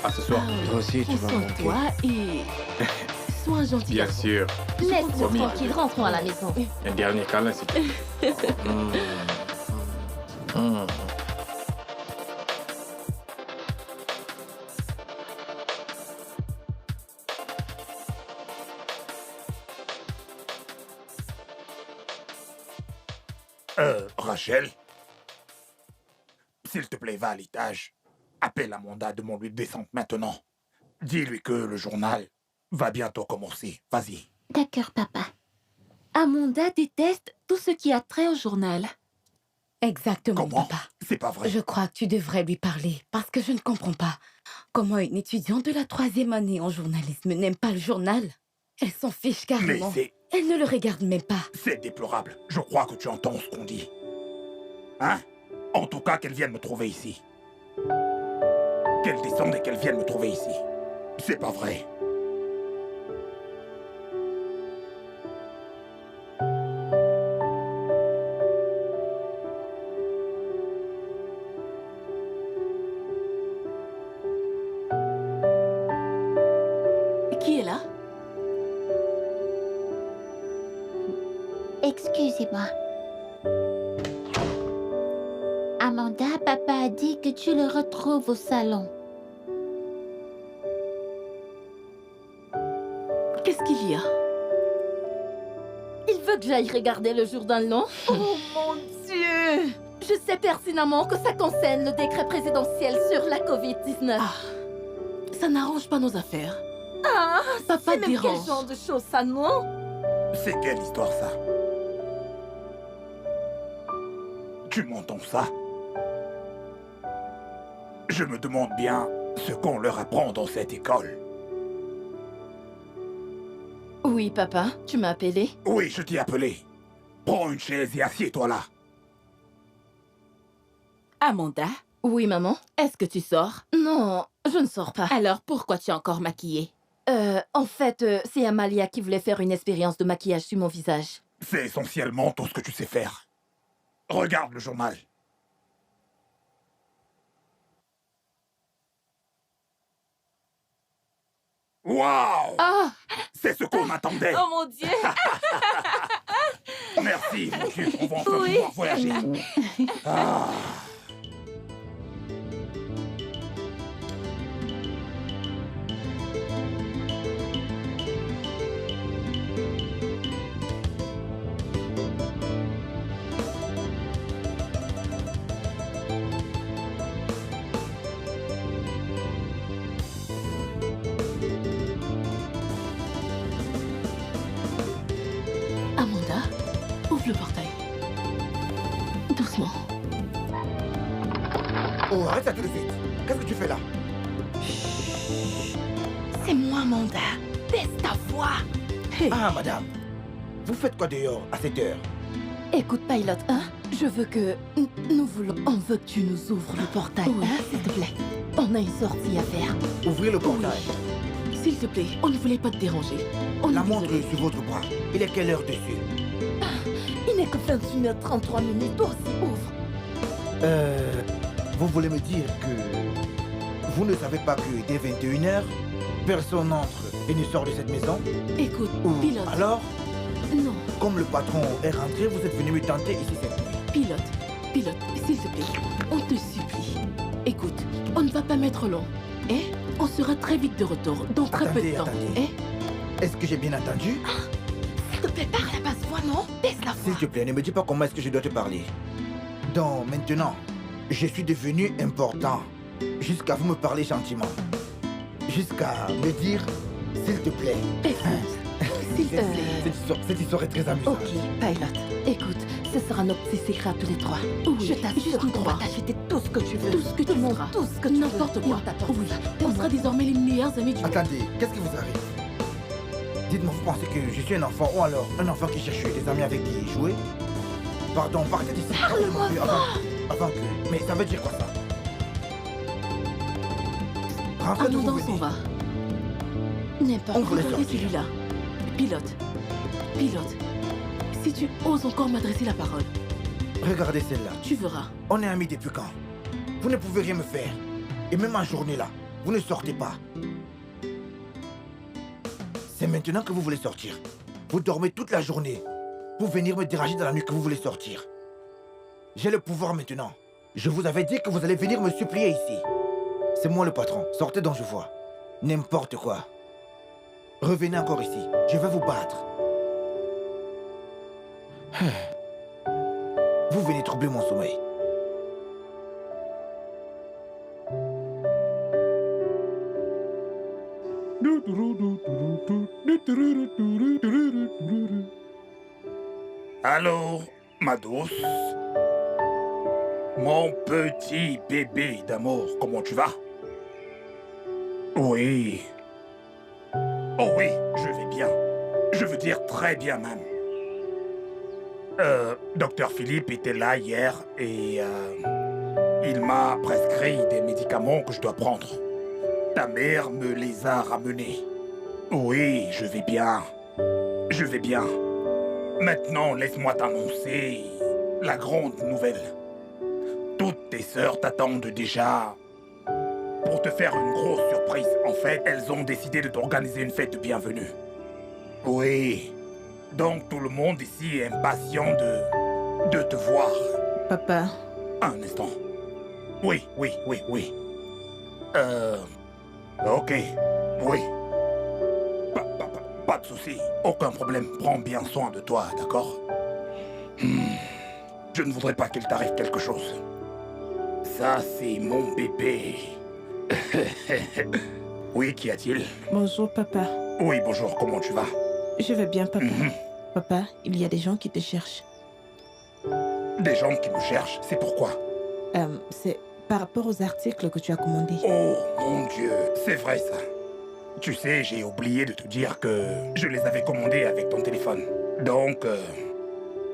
Speaker 12: À ce soir.
Speaker 6: Toi aussi, tu vas
Speaker 1: Prends soin de
Speaker 6: manquer.
Speaker 1: toi et sois un gentil
Speaker 12: Bien
Speaker 1: garçon.
Speaker 12: sûr.
Speaker 10: Laisse-nous
Speaker 12: Promis,
Speaker 10: tranquille,
Speaker 12: bébé.
Speaker 10: rentrons à la maison.
Speaker 12: Un dernier câlin, s'il te plaît.
Speaker 9: Rachel, s'il te plaît, va à l'étage. Appelle Amanda, demande-lui de descendre maintenant. Dis-lui que le journal va bientôt commencer. Vas-y.
Speaker 2: D'accord, papa.
Speaker 3: Amanda déteste tout ce qui a trait au journal.
Speaker 1: Exactement,
Speaker 9: Comment?
Speaker 1: papa.
Speaker 9: C'est pas vrai.
Speaker 1: Je crois que tu devrais lui parler parce que je ne comprends pas comment une étudiante de la 3e année en journalisme n'aime pas le journal. Elle s'en fiche
Speaker 9: Mais
Speaker 1: carrément.
Speaker 9: c'est
Speaker 1: Elle ne le regarde même pas.
Speaker 9: déplorable. Je crois que tu entends ce qu'on dit. Hein? En tout cas, qu'elle vienne me trouver ici. Qu'elle descende et qu'elle vienne me trouver ici. C'est pas vrai.
Speaker 1: Qui est là?
Speaker 2: Excusez-moi. Amanda, papa a dit que tu le retrouves au salon.
Speaker 1: Qu'est-ce qu'il y a?
Speaker 3: Il veut que j'aille regarder le jour d'un long.
Speaker 1: Oh mon Dieu!
Speaker 3: Je sais pertinemment que ça concerne le décret présidentiel sur la COVID-19.
Speaker 1: Ah, ça n'arrange pas nos affaires.
Speaker 3: Ah,
Speaker 1: Papa
Speaker 3: c'est même
Speaker 1: dérange.
Speaker 3: quel genre de choses ça, non?
Speaker 9: C'est quelle histoire, ça? Tu m'entends ça? Je me demande bien ce qu'on leur apprend dans cette école.
Speaker 3: Oui, papa, tu m'as appelé?
Speaker 9: Oui, je t'ai appelé. Prends une chaise et assieds-toi là.
Speaker 1: Amanda,
Speaker 3: Oui, maman?
Speaker 1: est-ce que tu sors?
Speaker 3: Non, je ne sors pas.
Speaker 1: Alors pourquoi tu es encore maquillée?
Speaker 3: En fait, c'est Amalia qui voulait faire une expérience de maquillage sur mon visage.
Speaker 9: C'est essentiellement tout ce que tu sais faire. Regarde le journal. Waouh!
Speaker 1: Ah!
Speaker 9: C'est ce qu'on attendait.
Speaker 1: Oh mon Dieu!
Speaker 9: Merci, mon Dieu. On va enfin
Speaker 3: Oui.
Speaker 9: pouvoir voyager. Ah.
Speaker 1: Amanda, ouvre le portail. Doucement.
Speaker 8: Oh, arrête ça tout de suite. Qu'est-ce que tu fais là?
Speaker 1: C'est moi, Amanda. Baisse ta voix. Hey.
Speaker 8: Ah, madame. Vous faites quoi dehors à cette heure?
Speaker 3: Écoute, Pilot, hein? Je veux que... On veut que tu nous ouvres le portail,
Speaker 1: Oui.
Speaker 3: hein, s'il te plaît. On a une sortie à faire.
Speaker 8: Ouvrez le portail.
Speaker 1: S'il te plaît, on ne voulait pas te déranger. On
Speaker 8: La
Speaker 1: est
Speaker 8: montre
Speaker 1: désolé.
Speaker 8: sur votre bras. Il est quelle heure dessus?
Speaker 3: Il n'est que 21h33 minutes. Toi aussi, ouvre.
Speaker 8: Vous voulez me dire que vous ne savez pas que dès 21h, personne n'entre et ne sort de cette maison?
Speaker 1: Écoute,
Speaker 8: Ou
Speaker 1: pilote.
Speaker 8: alors,
Speaker 1: Non,
Speaker 8: comme le patron est rentré, vous êtes venu me tenter ici cette nuit.
Speaker 1: pilote, s'il te plaît, on te supplie. Écoute, on ne va pas mettre long. On sera très vite de retour, dans très peu de temps.
Speaker 8: Attendez. Est-ce que j'ai bien entendu?
Speaker 1: S'il te plaît, parle à basse voix, non? Baisse la
Speaker 8: S'il
Speaker 1: voix.
Speaker 8: te plaît, ne me dis pas comment est-ce que je dois te parler. Donc maintenant, je suis devenu important. Jusqu'à vous me parler gentiment. Jusqu'à me dire, s'il te plaît.
Speaker 1: Écoute, s'il te plaît.
Speaker 8: Cette histoire est très amusante.
Speaker 3: Ok, Pilot. Écoute, ce sera notre petit secret à tous les trois.
Speaker 1: Oui,
Speaker 3: Je t'assure
Speaker 1: juste nous
Speaker 3: qu'on va
Speaker 1: trois.
Speaker 3: t'acheter tout ce que tu veux.
Speaker 1: Tout ce que tu
Speaker 3: Tout,
Speaker 1: voudras.
Speaker 3: tout ce que tu veux.
Speaker 1: N'importe quoi.
Speaker 3: Et on t'apporte
Speaker 1: Oui,
Speaker 3: ça.
Speaker 1: on sera désormais les meilleurs amis du monde.
Speaker 8: Attendez, qu'est-ce qui vous arrive? Dites-moi, vous pensez que je suis un enfant ou alors un enfant qui cherche des amis avec qui jouer? Pardon, partez d'ici.
Speaker 3: Parle-moi
Speaker 8: Avant que... Mais ça veut dire quoi ça? Rentrez d'où
Speaker 1: Amanda,
Speaker 8: vous
Speaker 1: on s'en
Speaker 8: venez.
Speaker 1: va.
Speaker 3: N'importe
Speaker 8: On voulait
Speaker 1: Regardez
Speaker 8: sortir.
Speaker 1: celui-là. Pilote. Si tu oses encore m'adresser la parole,
Speaker 8: Regardez celle-là.
Speaker 1: tu verras.
Speaker 8: On est amis depuis quand? Vous ne pouvez rien me faire. Et même en journée là, vous ne sortez pas. C'est maintenant que vous voulez sortir. Vous dormez toute la journée. Pour venir me déranger dans la nuit que vous voulez sortir. J'ai le pouvoir maintenant. Je vous avais dit que vous allez venir me supplier ici. C'est moi le patron. Sortez dont je vois. N'importe quoi. Revenez encore ici. Je vais vous battre. Vous venez troubler mon sommeil.
Speaker 9: Alors, ma douce, mon petit bébé d'amour, comment tu vas? Oui. Oh oui, je vais bien. Je veux dire très bien même. Docteur Philippe était là hier et il m'a prescrit des médicaments que je dois prendre. Ta mère me les a ramenés. Oui, je vais bien. Je vais bien. Maintenant, laisse-moi t'annoncer la grande nouvelle. Toutes tes sœurs t'attendent déjà pour te faire une grosse surprise. En fait, elles ont décidé de t'organiser une fête de bienvenue. Oui. Donc tout le monde ici est impatient de te voir.
Speaker 4: Papa,
Speaker 9: Un instant. Oui. Ok, oui. Pas de souci, aucun problème. Prends bien soin de toi, d'accord? Je ne voudrais pas qu'il t'arrive quelque chose. Ça, c'est mon bébé. Oui, qu'y a-t-il?
Speaker 4: Bonjour, papa.
Speaker 9: Oui, bonjour, comment tu vas?
Speaker 4: Je vais bien, papa. Papa, il y a des gens qui te cherchent.
Speaker 9: Des gens qui me cherchent, c'est pourquoi?
Speaker 4: C'est par rapport aux articles que tu as commandés.
Speaker 9: Oh, mon Dieu, c'est vrai ça. Tu sais, j'ai oublié de te dire que je les avais commandés avec ton téléphone. Donc,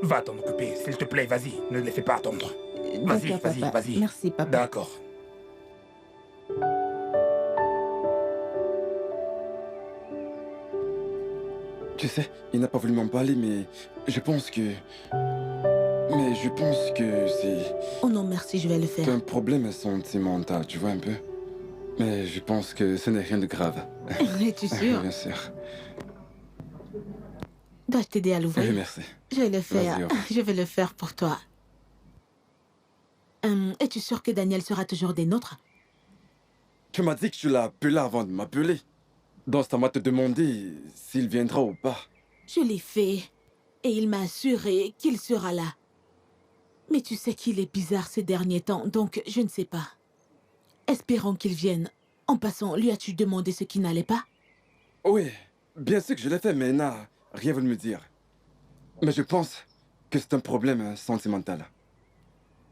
Speaker 9: va t'en occuper, s'il te plaît, vas-y, ne les fais pas attendre. Vas-y,
Speaker 4: D'accord,
Speaker 9: vas-y,
Speaker 4: papa.
Speaker 9: vas-y.
Speaker 4: Merci, papa.
Speaker 9: D'accord.
Speaker 7: Tu sais, il n'a pas voulu m'en parler, mais je pense que... Mais je pense que c'est...
Speaker 5: Oh non, merci, je vais le faire.
Speaker 7: un problème sentimental, tu vois un peu. Mais je pense que ce n'est rien de grave.
Speaker 5: Es-tu sûr?
Speaker 7: Bien sûr.
Speaker 5: Dois-je t'aider à l'ouvrir?
Speaker 7: Oui, merci.
Speaker 5: Je vais le faire.
Speaker 7: Vas-y, ouvre.
Speaker 5: Je vais le faire pour toi. Es-tu sûr que Daniel sera toujours des nôtres?
Speaker 7: Tu m'as dit que tu l'as appelé avant de m'appeler. Donc ça m'a te demandé s'il viendra ou pas.
Speaker 5: Je l'ai fait. Et il m'a assuré qu'il sera là. Mais tu sais qu'il est bizarre ces derniers temps, donc je ne sais pas. Espérons qu'il vienne. En passant, lui as-tu demandé ce qui n'allait pas?
Speaker 7: Oui, bien sûr que je l'ai fait, mais il n'a rien voulu me dire. Mais je pense que c'est un problème sentimental.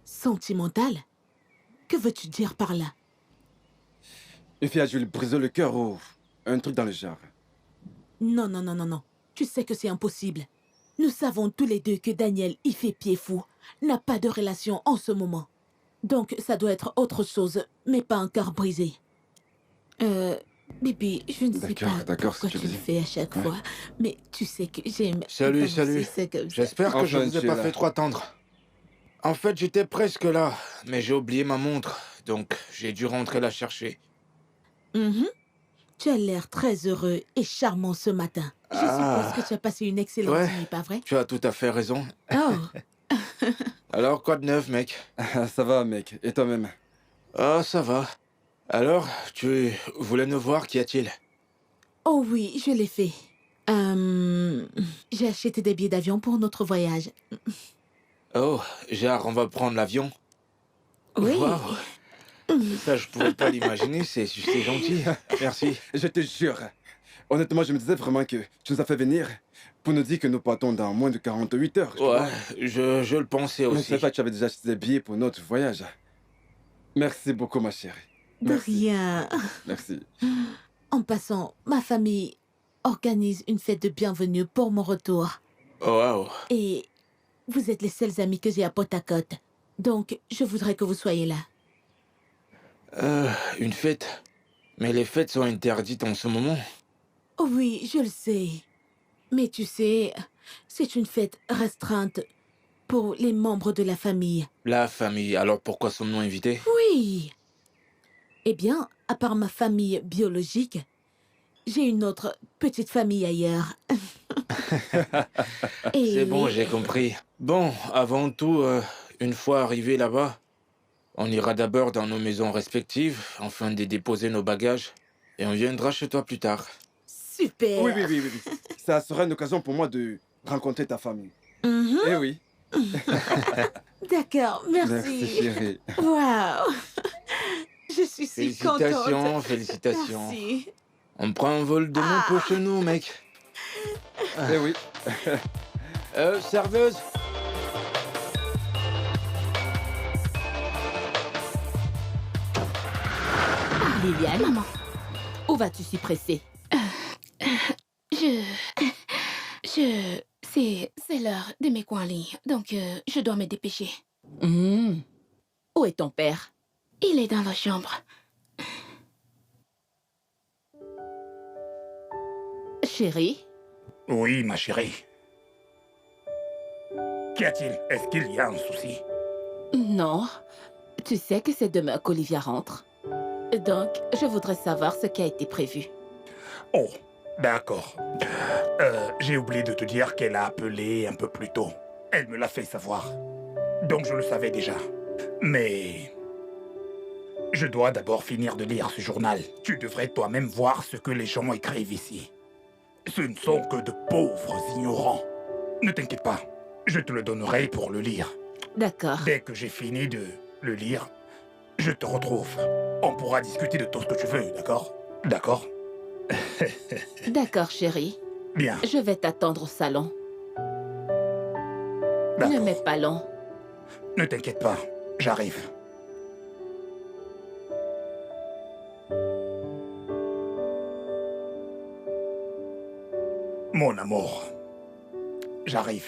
Speaker 5: Sentimental? Que veux-tu dire par là?
Speaker 7: Une fille a dû lui briser le cœur ou un truc dans le genre.
Speaker 5: Non, non, non, non, non. Tu sais que c'est impossible. Nous savons tous les deux que Daniel y fait pied fou, n'a pas de relation en ce moment. Donc ça doit être autre chose, mais pas un cœur brisé. Bibi, je ne sais pas
Speaker 7: d'accord,
Speaker 5: pourquoi
Speaker 7: si tu
Speaker 5: tu
Speaker 7: le
Speaker 5: le
Speaker 7: dis.
Speaker 5: fais à chaque fois, mais tu sais que j'aime...
Speaker 6: Salut,
Speaker 5: Comme
Speaker 6: salut.
Speaker 5: c'est comme ça.
Speaker 6: J'espère que je
Speaker 7: Enfin,
Speaker 6: vous ai
Speaker 7: tu es
Speaker 6: pas
Speaker 7: là.
Speaker 6: fait trop attendre. En fait, j'étais presque là, mais j'ai oublié ma montre, donc j'ai dû rentrer la chercher.
Speaker 5: Mhm. Tu as l'air très heureux et charmant ce matin. Je suppose que tu as passé une excellente
Speaker 6: Ouais.
Speaker 5: nuit, pas vrai?
Speaker 6: Tu as tout à fait raison.
Speaker 5: Oh,
Speaker 6: Alors, quoi de neuf, mec?
Speaker 7: Ça va, mec. Et toi-même?
Speaker 6: Ah, ça va. Alors, tu voulais nous voir, qu'y a-t-il?
Speaker 5: oh oui, je l'ai fait. J'ai acheté des billets d'avion pour notre voyage.
Speaker 6: Oh, genre, on va prendre l'avion?
Speaker 5: Oui.
Speaker 6: Waouh. Ça, je pouvais pas l'imaginer, c'est gentil. Merci.
Speaker 7: Je te jure. Honnêtement, je me disais vraiment que tu nous as fait venir pour nous dire que nous partons dans moins de 48 heures. tu
Speaker 6: Ouais,
Speaker 7: vois.
Speaker 6: je le pensais
Speaker 7: Mais
Speaker 6: aussi.
Speaker 7: c'est pas que tu avais déjà acheté des billets pour notre voyage. Merci beaucoup, ma chérie.
Speaker 5: De
Speaker 7: Merci.
Speaker 5: rien.
Speaker 7: Merci.
Speaker 5: En passant, ma famille organise une fête de bienvenue pour mon retour.
Speaker 6: Waouh.
Speaker 5: Et vous êtes les seuls amis que j'ai à Potacote. Donc, je voudrais que vous soyez là.
Speaker 6: Une fête? Mais les fêtes sont interdites en ce moment.
Speaker 5: Oh oui, je le sais. Mais tu sais, c'est une fête restreinte pour les membres de la famille.
Speaker 6: La famille, alors pourquoi sommes-nous invités?
Speaker 5: Oui. Eh bien, à part ma famille biologique, j'ai une autre petite famille ailleurs. Et
Speaker 6: C'est bon,
Speaker 5: oui.
Speaker 6: j'ai compris. Bon, avant tout, une fois arrivé là-bas, on ira d'abord dans nos maisons respectives, afin de déposer nos bagages, et on viendra chez toi plus tard.
Speaker 5: Super.
Speaker 7: Oui. Ça sera une occasion pour moi de rencontrer ta famille.
Speaker 5: Mhm.
Speaker 7: Eh oui.
Speaker 5: D'accord, merci.
Speaker 7: Merci, chérie.
Speaker 5: Waouh. Je suis si contente.
Speaker 6: Félicitations, félicitations.
Speaker 5: Merci.
Speaker 6: On prend un vol demain pour chez nous, mec.
Speaker 7: Eh oui.
Speaker 6: Serveuse?
Speaker 1: Liliane, maman, où vas-tu si pressée?
Speaker 10: C'est l'heure de mes coins en ligne, donc je dois me dépêcher.
Speaker 1: Où est ton père?
Speaker 10: Il est dans la chambre.
Speaker 1: Chérie?
Speaker 9: Oui, ma chérie. Qu'y a-t-il? Est-ce qu'il y a un souci?
Speaker 1: Non. Tu sais que c'est demain qu'Olivia rentre. Donc, je voudrais savoir ce qui a été prévu.
Speaker 9: Oh, d'accord. J'ai oublié de te dire qu'elle a appelé un peu plus tôt. Elle me l'a fait savoir. Donc je le savais déjà. Mais Je dois d'abord finir de lire ce journal. Tu devrais toi-même voir ce que les gens écrivent ici. Ce ne sont que de pauvres ignorants. Ne t'inquiète pas, je te le donnerai pour le lire.
Speaker 5: D'accord.
Speaker 9: Dès que j'ai fini de le lire, je te retrouve. On pourra discuter de tout ce que tu veux, d'accord? D'accord?
Speaker 1: D'accord, chérie.
Speaker 9: Bien.
Speaker 1: Je vais t'attendre au salon. Ne mets pas long.
Speaker 9: Ne t'inquiète pas, j'arrive. Mon amour, j'arrive.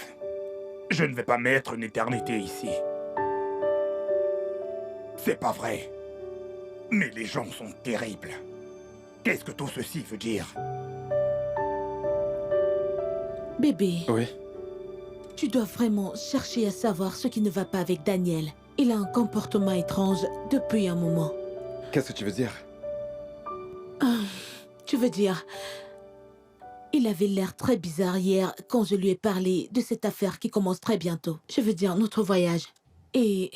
Speaker 9: Je ne vais pas mettre une éternité ici. C'est pas vrai. Mais les gens sont terribles. Qu'est-ce que tout ceci veut dire?
Speaker 5: Bébé.
Speaker 7: Oui.
Speaker 5: Tu dois vraiment chercher à savoir ce qui ne va pas avec Daniel. Il a un comportement étrange depuis un moment.
Speaker 7: Qu'est-ce que tu veux dire?
Speaker 5: Tu veux dire... Il avait l'air très bizarre hier quand je lui ai parlé de cette affaire qui commence très bientôt. Je veux dire, notre voyage. Et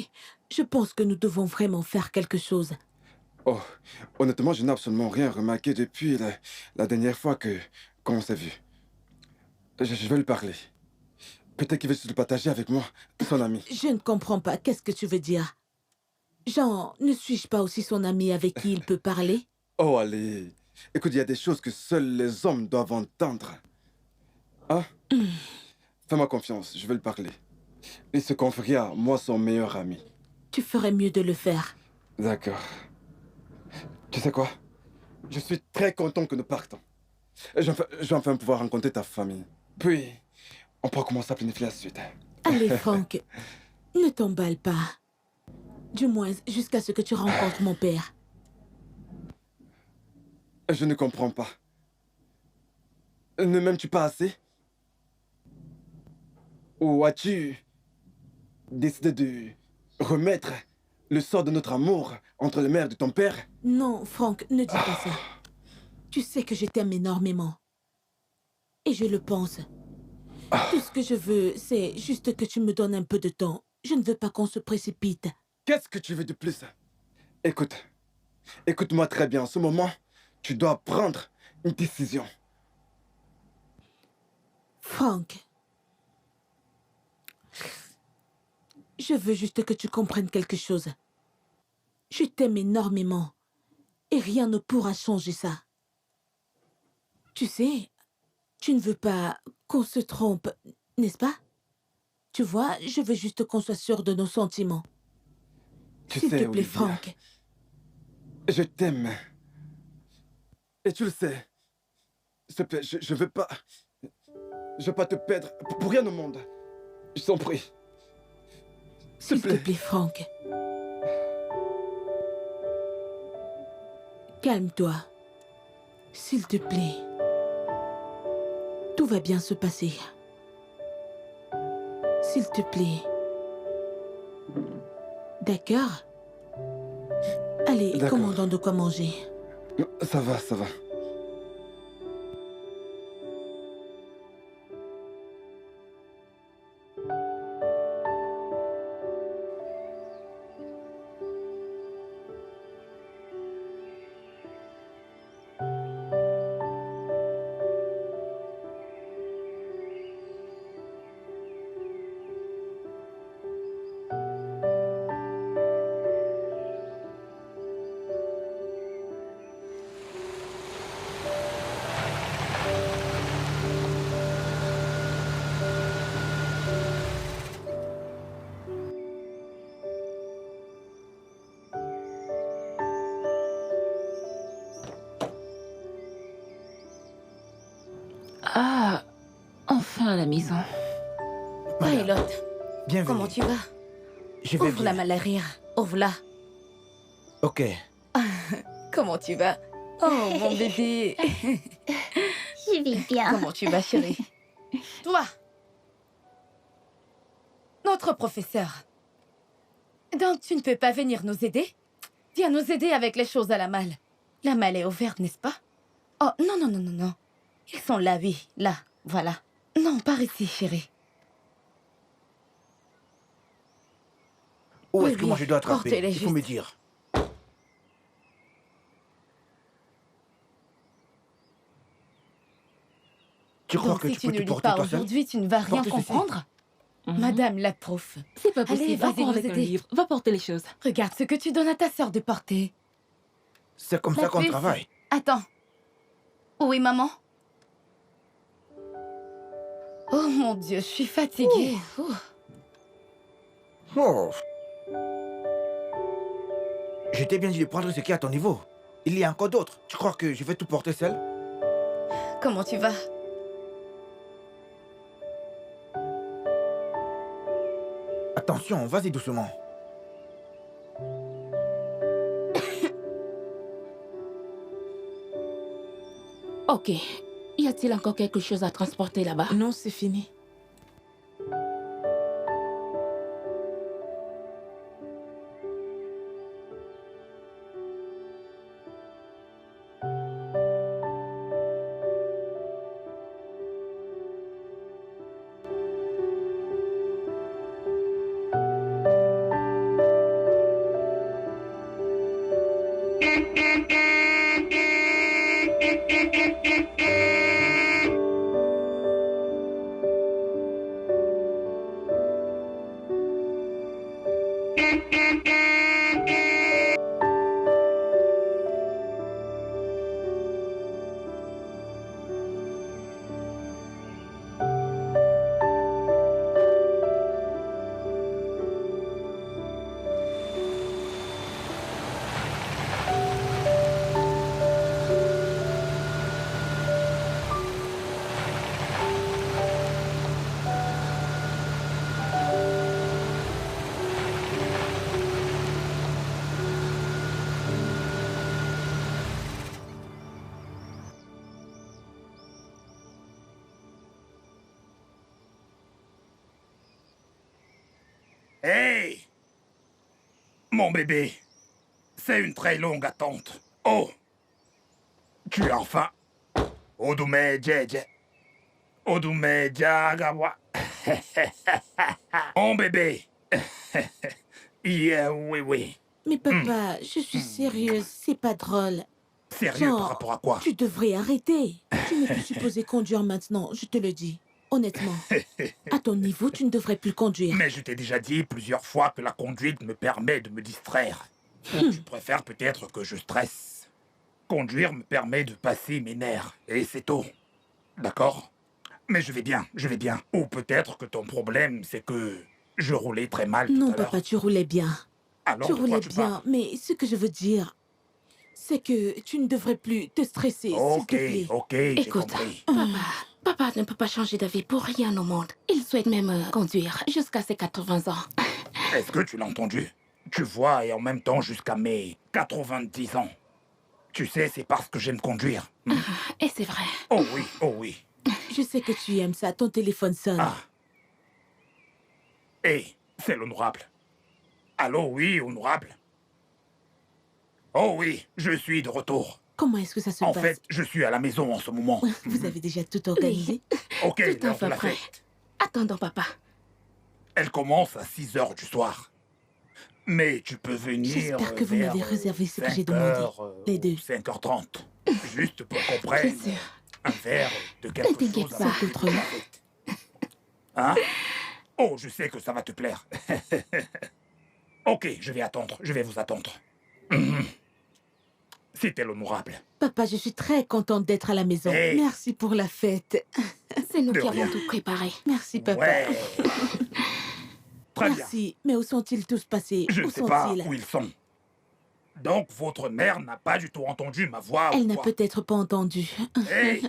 Speaker 5: je pense que nous devons vraiment faire quelque chose.
Speaker 7: Oh, honnêtement, je n'ai absolument rien remarqué depuis la dernière fois qu'on s'est vu. Je vais lui parler. Peut-être qu'il veut se le partager avec moi, son ami.
Speaker 5: Je ne comprends pas. Qu'est-ce que tu veux dire? Jean, ne suis-je pas aussi son ami avec qui il peut parler?
Speaker 7: Oh, allez. Écoute, il y a des choses que seuls les hommes doivent entendre. Hein? Fais-moi confiance, je vais lui parler. Il se confiera, moi, son meilleur ami.
Speaker 5: Tu ferais mieux de le faire.
Speaker 7: D'accord. Tu sais quoi? Je suis très content que nous partons. Je vais enfin pouvoir rencontrer ta famille. Puis, on pourra commencer à planifier la suite.
Speaker 5: Allez, Franck, ne t'emballe pas. Du moins, jusqu'à ce que tu rencontres mon père.
Speaker 7: Je ne comprends pas. Ne m'aimes-tu pas assez? Ou as-tu décidé de remettre le sort de notre amour entre les mains de ton père?
Speaker 5: Non, Franck, ne dis pas ça. Tu sais que je t'aime énormément. Et je le pense. Tout ce que je veux, c'est juste que tu me donnes un peu de temps. Je ne veux pas qu'on se précipite.
Speaker 7: Qu'est-ce que tu veux de plus? Écoute. Écoute-moi très bien. En ce moment, tu dois prendre une décision.
Speaker 5: Franck. Je veux juste que tu comprennes quelque chose. Je t'aime énormément. Et rien ne pourra changer ça. Tu sais, tu ne veux pas qu'on se trompe, n'est-ce pas? Tu vois, je veux juste qu'on soit sûr de nos sentiments. S'il te plaît,
Speaker 7: Olivia,
Speaker 5: Franck.
Speaker 7: Je t'aime. Et tu le sais. S'il te plaît, je veux pas... Je veux pas te perdre pour rien au monde. Je t'en prie.
Speaker 5: S'il te plaît, Franck. Calme-toi. S'il te plaît. Tout va bien se passer. S'il te plaît. D'accord? Allez, commandons de quoi manger.
Speaker 7: Ça va, ça va.
Speaker 3: Ah, enfin à la maison.
Speaker 1: Pilot,
Speaker 8: Bienvenue.
Speaker 1: comment tu vas?
Speaker 8: Je vais
Speaker 1: Ouvre la
Speaker 8: bien.
Speaker 1: malaria. Ouvre-la.
Speaker 8: Ok.
Speaker 1: Comment tu vas? Oh, mon bébé.
Speaker 2: Je vais bien.
Speaker 1: Comment tu vas, chérie? Toi, notre professeur. Donc, tu ne peux pas venir nous aider? Viens nous aider avec les choses à la malle. La malle est ouverte, n'est-ce pas? Oh, non, non, non, non, non. Ils sont là, oui. Là, voilà. Non, par ici, chérie.
Speaker 8: Où
Speaker 1: Oui,
Speaker 8: est-ce que
Speaker 1: oui,
Speaker 8: moi je dois
Speaker 1: portez-les
Speaker 8: attraper? Il faut me
Speaker 1: juste.
Speaker 8: dire. Tu crois
Speaker 10: Donc
Speaker 8: que
Speaker 10: si
Speaker 8: tu
Speaker 10: tu
Speaker 8: peux
Speaker 10: ne
Speaker 8: tout
Speaker 10: lis
Speaker 8: porter
Speaker 10: pas
Speaker 8: toi seul?
Speaker 10: aujourd'hui, tu ne vas rien
Speaker 8: Porte ceci.
Speaker 10: comprendre. Madame la prof.
Speaker 3: C'est pas
Speaker 10: Allez,
Speaker 3: possible.
Speaker 10: vas-y
Speaker 3: Encore
Speaker 10: nous
Speaker 3: avec un
Speaker 10: aider.
Speaker 3: livre. Va porter les choses.
Speaker 10: Regarde ce que tu donnes à ta sœur de porter.
Speaker 8: C'est comme
Speaker 10: La
Speaker 8: ça qu'on
Speaker 10: puce.
Speaker 8: travaille.
Speaker 10: Attends. Oui, maman. Oh mon Dieu, je suis fatiguée. Ouh.
Speaker 8: Oh. Je t'ai bien dit de prendre ce qui est à ton niveau. Il y a encore d'autres. Tu crois que je vais tout porter seul?
Speaker 10: Comment tu vas?
Speaker 8: Attention, vas-y doucement.
Speaker 3: Ok. Y a-t-il encore quelque chose à transporter là-bas?
Speaker 4: Non, c'est fini.
Speaker 9: Hey! Mon bébé, c'est une très longue attente. Oh! Tu es enfin... Odume Jeje. Odume Jagawa. Mon bébé. Yeah, oui, oui.
Speaker 5: Mais papa, je suis sérieuse, c'est pas drôle.
Speaker 9: Sérieux
Speaker 5: Genre,
Speaker 9: par rapport à quoi?
Speaker 5: Tu devrais arrêter. Tu n'es plus supposé conduire maintenant, je te le dis. Honnêtement. À ton niveau, tu ne devrais plus conduire.
Speaker 9: Mais je t'ai déjà dit plusieurs fois que la conduite me permet de me distraire. Tu préfères peut-être que je stresse. Conduire me permet de passer mes nerfs, et c'est tout. D'accord? Mais je vais bien, je vais bien. Ou peut-être que ton problème, c'est que je roulais très mal tout
Speaker 5: Non,
Speaker 9: à l'heure.
Speaker 5: papa, tu roulais bien.
Speaker 9: Alors,
Speaker 5: Tu
Speaker 9: de quoi
Speaker 5: roulais
Speaker 9: tu
Speaker 5: bien,
Speaker 9: parles?
Speaker 5: mais ce que je veux dire, c'est que tu ne devrais plus te stresser, s'il te
Speaker 9: Ok,
Speaker 5: plaît.
Speaker 9: ok, j'ai
Speaker 3: Écoute,
Speaker 9: compris.
Speaker 3: papa ne peut pas changer d'avis pour rien au monde. Il souhaite même conduire jusqu'à ses 80 ans.
Speaker 9: Est-ce que tu l'as entendu? Tu vois, et en même temps jusqu'à mes 90 ans. Tu sais, c'est parce que j'aime conduire.
Speaker 3: Et c'est vrai.
Speaker 9: Oh oui, oh oui.
Speaker 5: Je sais que tu aimes ça, ton téléphone sonne.
Speaker 9: Ah. Hé, c'est l'honorable. Allô, oui, honorable. Oh oui, je suis de retour.
Speaker 5: Comment est-ce que ça se
Speaker 9: En
Speaker 5: passe?
Speaker 9: fait, je suis à la maison en ce moment.
Speaker 5: Vous avez déjà tout organisé?
Speaker 9: Ok,
Speaker 3: Tout à
Speaker 9: l'heure de
Speaker 3: fait
Speaker 9: la
Speaker 3: prêt.
Speaker 9: fête.
Speaker 3: Attendons, papa.
Speaker 9: Elle commence à 6 heures du soir. Mais tu peux venir.
Speaker 5: J'espère que vous
Speaker 9: vers,
Speaker 5: m'avez réservé ce que
Speaker 9: 5
Speaker 5: j'ai demandé.
Speaker 9: heures,
Speaker 5: Les deux.
Speaker 9: 5h30. Juste pour qu'on prenne
Speaker 3: Bien sûr.
Speaker 9: un verre de quelque
Speaker 3: t'inquiète
Speaker 9: chose.
Speaker 3: pas.
Speaker 9: avant toute la fête. Hein? Oh, je sais que ça va te plaire. Ok, je vais attendre. Je vais vous attendre. C'était l'honorable.
Speaker 5: Papa, je suis très contente d'être à la maison.
Speaker 9: Hey.
Speaker 5: Merci pour la fête.
Speaker 3: C'est nous
Speaker 9: De
Speaker 3: qui avons
Speaker 9: rien.
Speaker 3: tout préparé.
Speaker 5: Merci, papa.
Speaker 9: Ouais. Très bien.
Speaker 5: Merci. Mais où sont-ils tous passés?
Speaker 9: Je
Speaker 5: Où
Speaker 9: ne sais pas
Speaker 5: sont-ils?
Speaker 9: où ils sont. Donc, votre mère n'a pas du tout entendu ma voix
Speaker 5: Elle
Speaker 9: ou
Speaker 5: n'a
Speaker 9: quoi?
Speaker 5: peut-être pas entendu.
Speaker 9: Hey.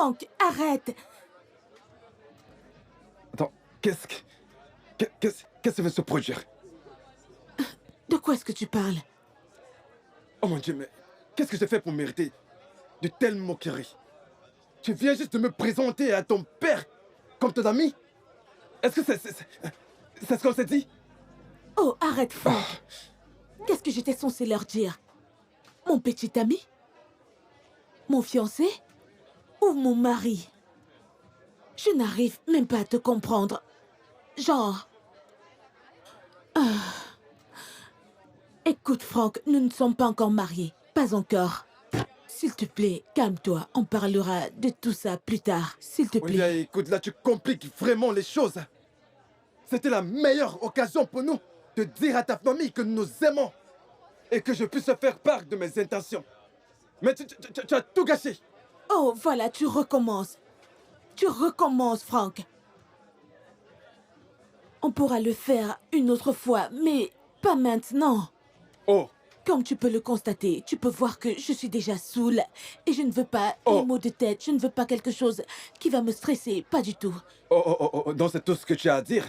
Speaker 5: Franck, arrête.
Speaker 7: Attends, qu'est-ce qui va se produire?
Speaker 5: De quoi est-ce que tu parles?
Speaker 7: Oh mon Dieu, mais qu'est-ce que j'ai fait pour mériter de telles moqueries? Tu viens juste de me présenter à ton père comme ton ami? Est-ce que c'est ce qu'on s'est dit?
Speaker 5: Oh, arrête, Franck. Qu'est-ce que j'étais censée leur dire? Mon petit ami? Mon fiancé? Ou mon mari? Je n'arrive même pas à te comprendre. Genre... Écoute, Franck, nous ne sommes pas encore mariés. Pas encore. S'il te plaît, calme-toi. On parlera de tout ça plus tard. S'il te plaît.
Speaker 7: Olivia, écoute, là, tu compliques vraiment les choses. C'était la meilleure occasion pour nous de dire à ta famille que nous nous aimons et que je puisse faire part de mes intentions. Mais tu as tout gâché.
Speaker 5: Oh, voilà, tu recommences. Tu recommences, Franck. On pourra le faire une autre fois, mais pas maintenant.
Speaker 7: Oh.
Speaker 5: Comme tu peux le constater, tu peux voir que je suis déjà saoule et je ne veux pas les maux de tête, je ne veux pas quelque chose qui va me stresser, pas du tout.
Speaker 7: Oh, donc c'est tout ce que tu as à dire?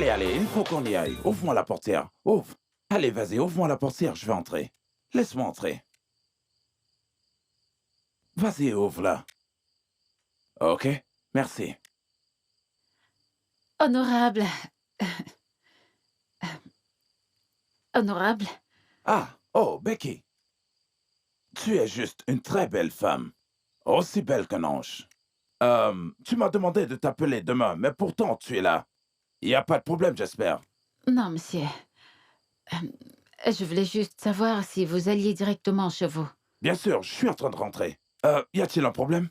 Speaker 11: Allez, allez, il faut qu'on y aille. Ouvre-moi la portière. Ouvre. Allez, vas-y, ouvre-moi la portière, je vais entrer. Laisse-moi entrer. Vas-y, ouvre-la. Ok, merci.
Speaker 2: Honorable. Honorable.
Speaker 11: Ah, oh, Becky. Tu es juste une très belle femme. Aussi belle qu'un ange. Tu m'as demandé de t'appeler demain, mais pourtant tu es là. Il n'y a pas de problème, j'espère.
Speaker 2: Non, monsieur. Je voulais juste savoir si vous alliez directement chez vous.
Speaker 11: Bien sûr, je suis en train de rentrer. Y a-t-il un problème?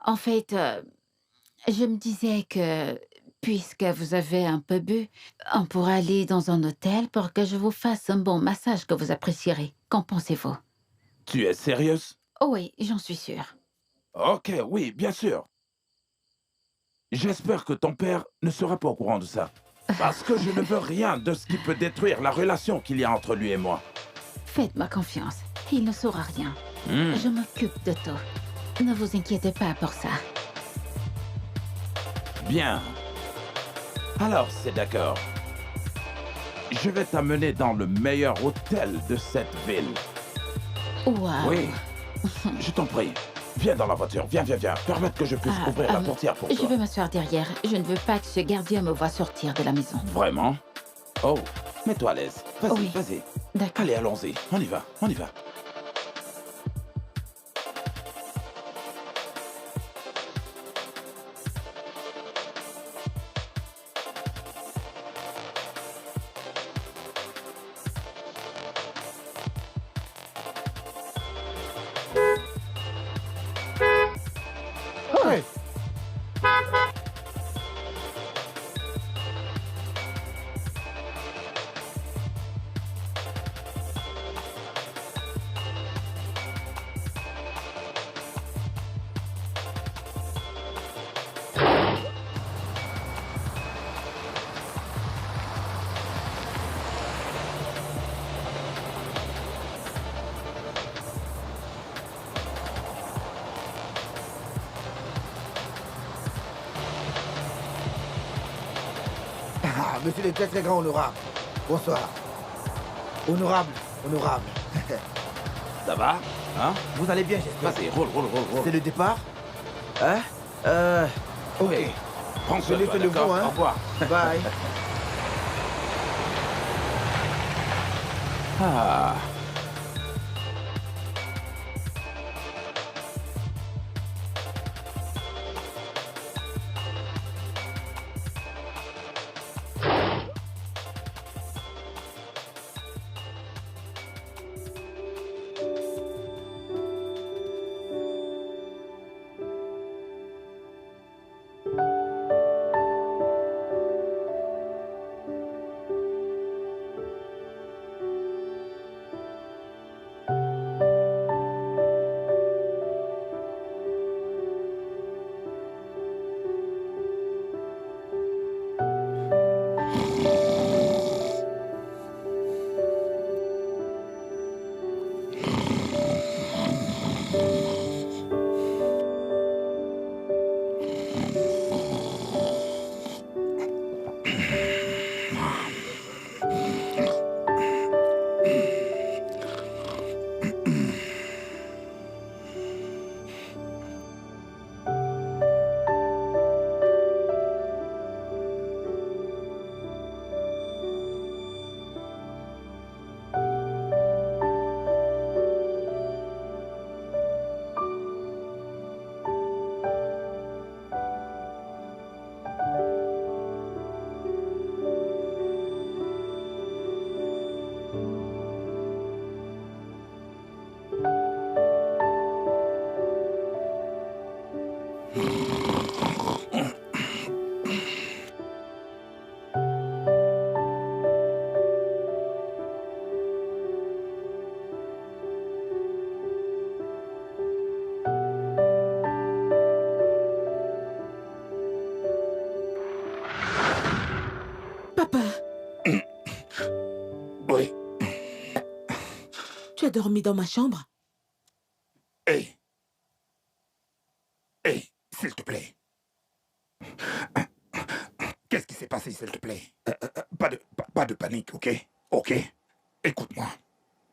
Speaker 2: En fait, je me disais que, puisque vous avez un peu bu, on pourrait aller dans un hôtel pour que je vous fasse un bon massage que vous apprécierez. Qu'en pensez-vous?
Speaker 11: Tu es sérieuse?
Speaker 2: Oh oui, j'en suis sûre.
Speaker 11: Ok, oui, bien sûr. J'espère que ton père ne sera pas au courant de ça. Parce que je ne veux rien de ce qui peut détruire la relation qu'il y a entre lui et moi.
Speaker 2: Faites-moi confiance. Il ne saura rien. Je m'occupe de tout. Ne vous inquiétez pas pour ça.
Speaker 11: Bien. Alors, c'est d'accord. Je vais t'amener dans le meilleur hôtel de cette ville.
Speaker 2: Wow.
Speaker 11: Oui, je t'en prie. Viens dans la voiture, viens. Permets que je puisse ouvrir la portière pour
Speaker 2: Je
Speaker 11: toi.
Speaker 2: vais m'asseoir derrière. Je ne veux pas que ce gardien me voie sortir de la maison.
Speaker 11: Vraiment? Oh, mets-toi à l'aise. Vas-y,
Speaker 2: Oui.
Speaker 11: vas-y.
Speaker 2: D'accord.
Speaker 11: Allez, allons-y. On y va.
Speaker 8: Hey! Ah, monsieur le très très grand honorable. Bonsoir. Honorable.
Speaker 11: Ça va? Hein?
Speaker 8: Vous allez bien, j'espère.
Speaker 11: Vas-y, roule.
Speaker 8: C'est le départ? Hein? Ok.
Speaker 11: Oui. Prends
Speaker 8: Je
Speaker 11: soin de
Speaker 8: laisse
Speaker 11: toi,
Speaker 8: le
Speaker 11: d'accord?
Speaker 8: vent, hein?
Speaker 11: Au revoir.
Speaker 8: Bye.
Speaker 11: Ah.
Speaker 5: Papa,
Speaker 9: Oui.
Speaker 5: tu as dormi dans ma chambre?
Speaker 9: Hé, s'il te plaît. Qu'est-ce qui s'est passé? passé, s'il te plaît? Pas de panique, ok? Ok? Écoute-moi.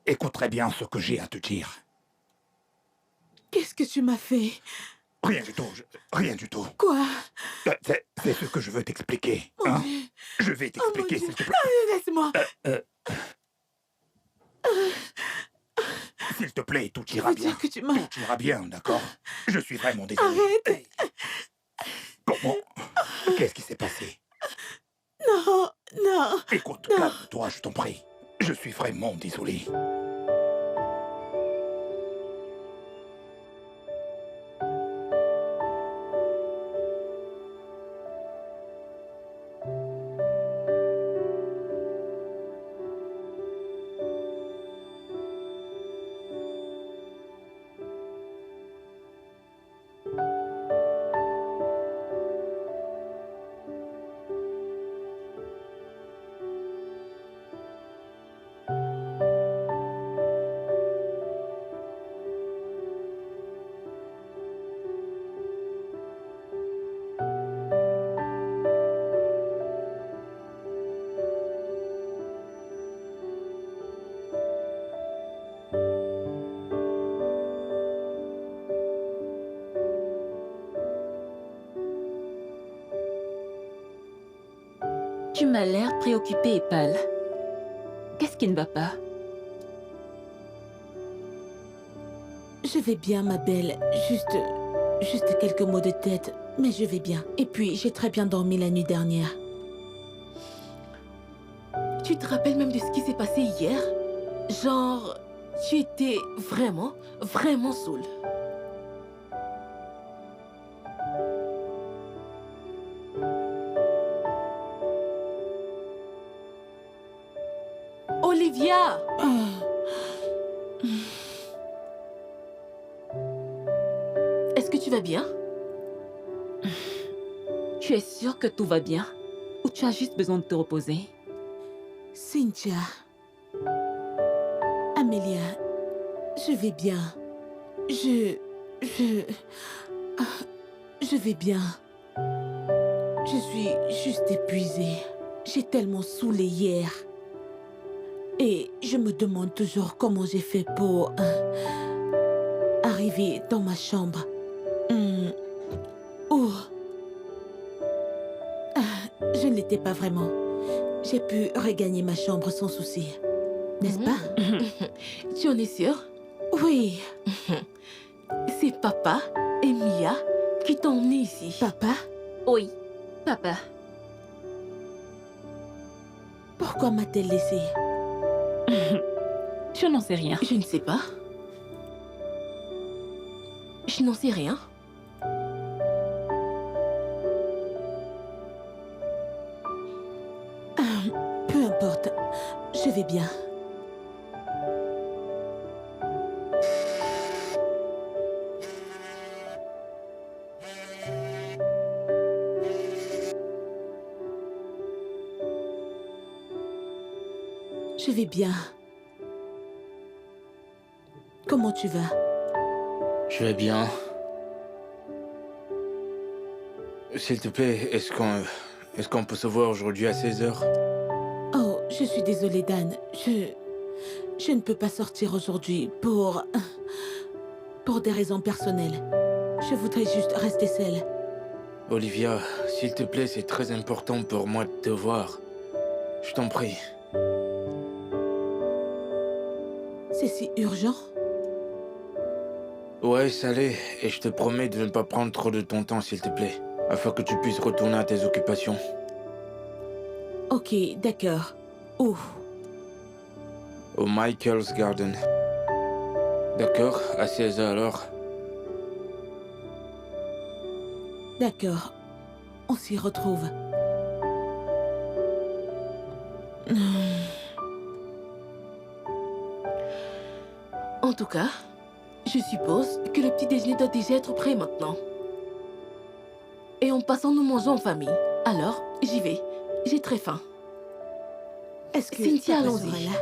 Speaker 9: Écoute très bien ce que j'ai à te dire.
Speaker 5: Qu'est-ce que tu m'as fait?
Speaker 9: Rien du tout, rien du tout.
Speaker 5: Quoi?
Speaker 9: C'est ce que je veux t'expliquer.
Speaker 5: Mon
Speaker 9: Hein?
Speaker 5: Dieu.
Speaker 9: Je vais t'expliquer,
Speaker 5: Dieu.
Speaker 9: s'il te plaît.
Speaker 5: Laisse-moi.
Speaker 9: S'il te plaît, tout
Speaker 5: Je
Speaker 9: ira
Speaker 5: veux
Speaker 9: bien.
Speaker 5: dire que tu m'as...
Speaker 9: Tout ira bien, d'accord? Je suis vraiment désolé.
Speaker 5: Arrête.
Speaker 9: Comment? Qu'est-ce qui s'est passé?
Speaker 5: Non, non.
Speaker 9: Écoute,
Speaker 5: non.
Speaker 9: calme-toi, je t'en prie. Je suis vraiment désolé.
Speaker 3: Tu m'as l'air préoccupée et pâle. Qu'est-ce qui ne va pas?
Speaker 5: Je vais bien, ma belle. Juste quelques maux de tête, mais je vais bien. Et puis, j'ai très bien dormi la nuit dernière.
Speaker 1: Tu te rappelles même de ce qui s'est passé hier? Genre, tu étais vraiment, vraiment saoul. Olivia! Est-ce que tu vas bien?
Speaker 3: Tu es sûre que tout va bien? Ou tu as juste besoin de te reposer?
Speaker 5: Cynthia. Amélia, je vais bien. Je vais bien. Je suis juste épuisée. J'ai tellement saoulé hier. Et je me demande toujours comment j'ai fait pour arriver dans ma chambre. Je ne l'étais pas vraiment. J'ai pu regagner ma chambre sans souci. N'est-ce pas?
Speaker 1: Tu en es sûre?
Speaker 5: Oui.
Speaker 1: C'est papa et Mia qui t'ont emmené ici.
Speaker 5: Papa?
Speaker 3: Oui, papa.
Speaker 5: Pourquoi m'a-t-elle laissée?
Speaker 3: Je n'en sais rien.
Speaker 1: Je ne sais pas. Je n'en sais rien.
Speaker 5: Peu importe. Je vais bien. Je vais bien. Comment tu vas?
Speaker 6: Je vais bien. S'il te plaît, est-ce qu'on peut se voir aujourd'hui à 16h?
Speaker 5: Oh, je suis désolée, Dan. Je ne peux pas sortir aujourd'hui pour des raisons personnelles. Je voudrais juste rester seule.
Speaker 6: Olivia, s'il te plaît, c'est très important pour moi de te voir. Je t'en prie.
Speaker 5: C'est si urgent?
Speaker 6: Ouais, ça l'est. Et je te promets de ne pas prendre trop de ton temps, s'il te plaît. Afin que tu puisses retourner à tes occupations.
Speaker 5: Ok, d'accord. Où?
Speaker 6: Au Michael's Garden. D'accord, à 16h alors.
Speaker 5: D'accord. On s'y retrouve.
Speaker 1: En tout cas, je suppose que le petit déjeuner doit déjà être prêt maintenant. Et en passant, nous mangeons en famille. Alors, j'y vais. J'ai très faim.
Speaker 5: Est-ce que
Speaker 1: Cynthia,
Speaker 5: papa
Speaker 1: allons-y.
Speaker 5: sera là?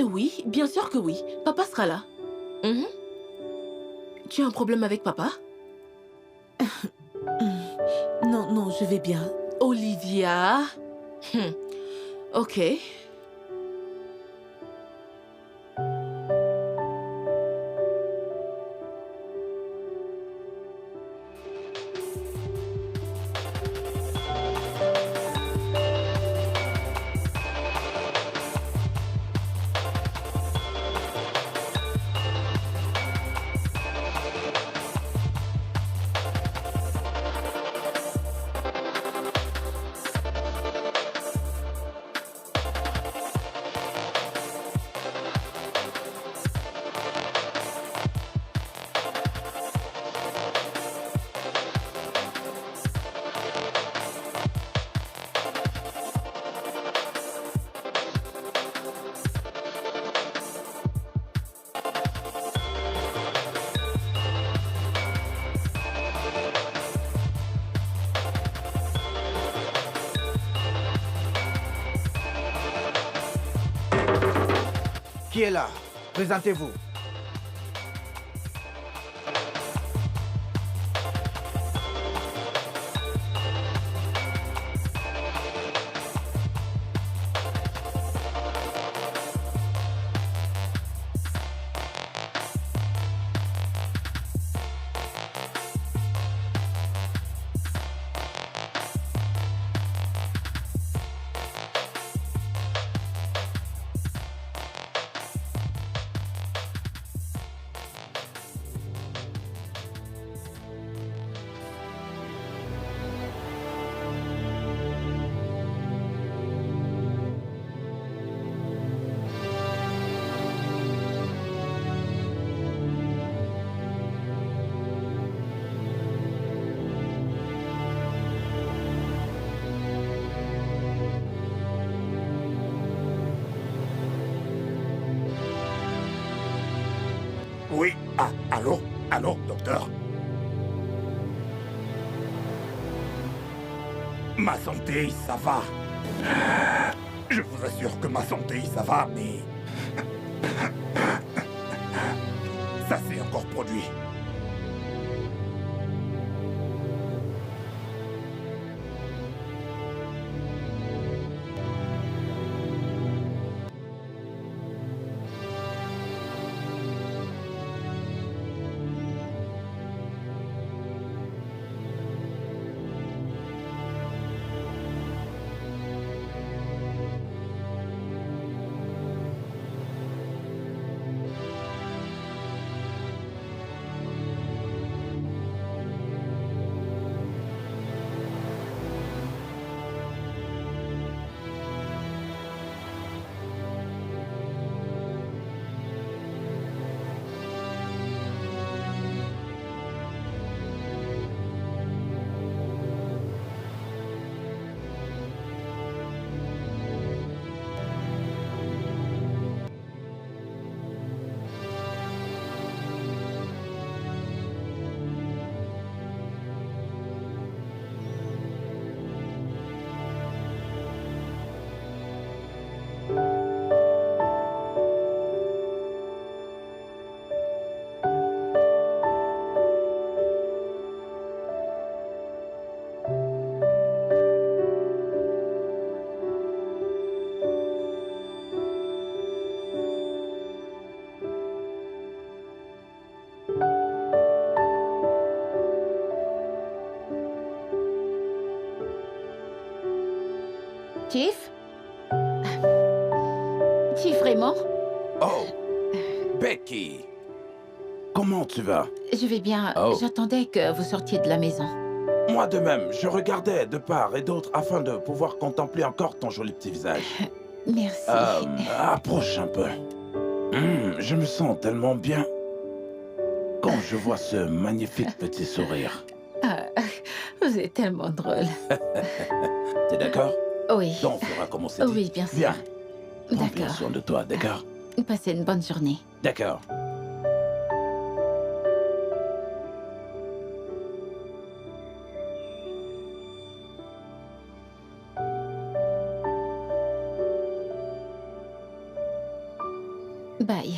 Speaker 1: Oui, bien sûr que oui. Papa sera là. Mhm. Tu as un problème avec papa?
Speaker 5: Non, non, je vais bien.
Speaker 1: Olivia. Ok.
Speaker 8: Qui est là? Présentez-vous.
Speaker 9: Oui, allô, docteur. Ma santé, ça va. Je vous assure que ma santé, ça va, mais... ça s'est encore produit.
Speaker 2: Chief? Chief Raymond?
Speaker 11: Oh, Becky. Comment tu vas?
Speaker 2: Je vais bien.
Speaker 11: Oh.
Speaker 2: J'attendais que vous sortiez de la maison.
Speaker 11: Moi de même, je regardais de part et d'autre afin de pouvoir contempler encore ton joli petit visage.
Speaker 2: Merci.
Speaker 11: Approche un peu. Je me sens tellement bien quand je vois ce magnifique petit sourire.
Speaker 2: Ah, vous êtes tellement drôle.
Speaker 11: T'es d'accord?
Speaker 2: Oui.
Speaker 11: Donc, on fera comme on s'est dit.
Speaker 2: Oui, bien sûr.
Speaker 11: Bien. Prends bien
Speaker 2: D'accord.
Speaker 11: soin de toi, d'accord?
Speaker 2: Passez une bonne journée.
Speaker 11: D'accord.
Speaker 2: Bye.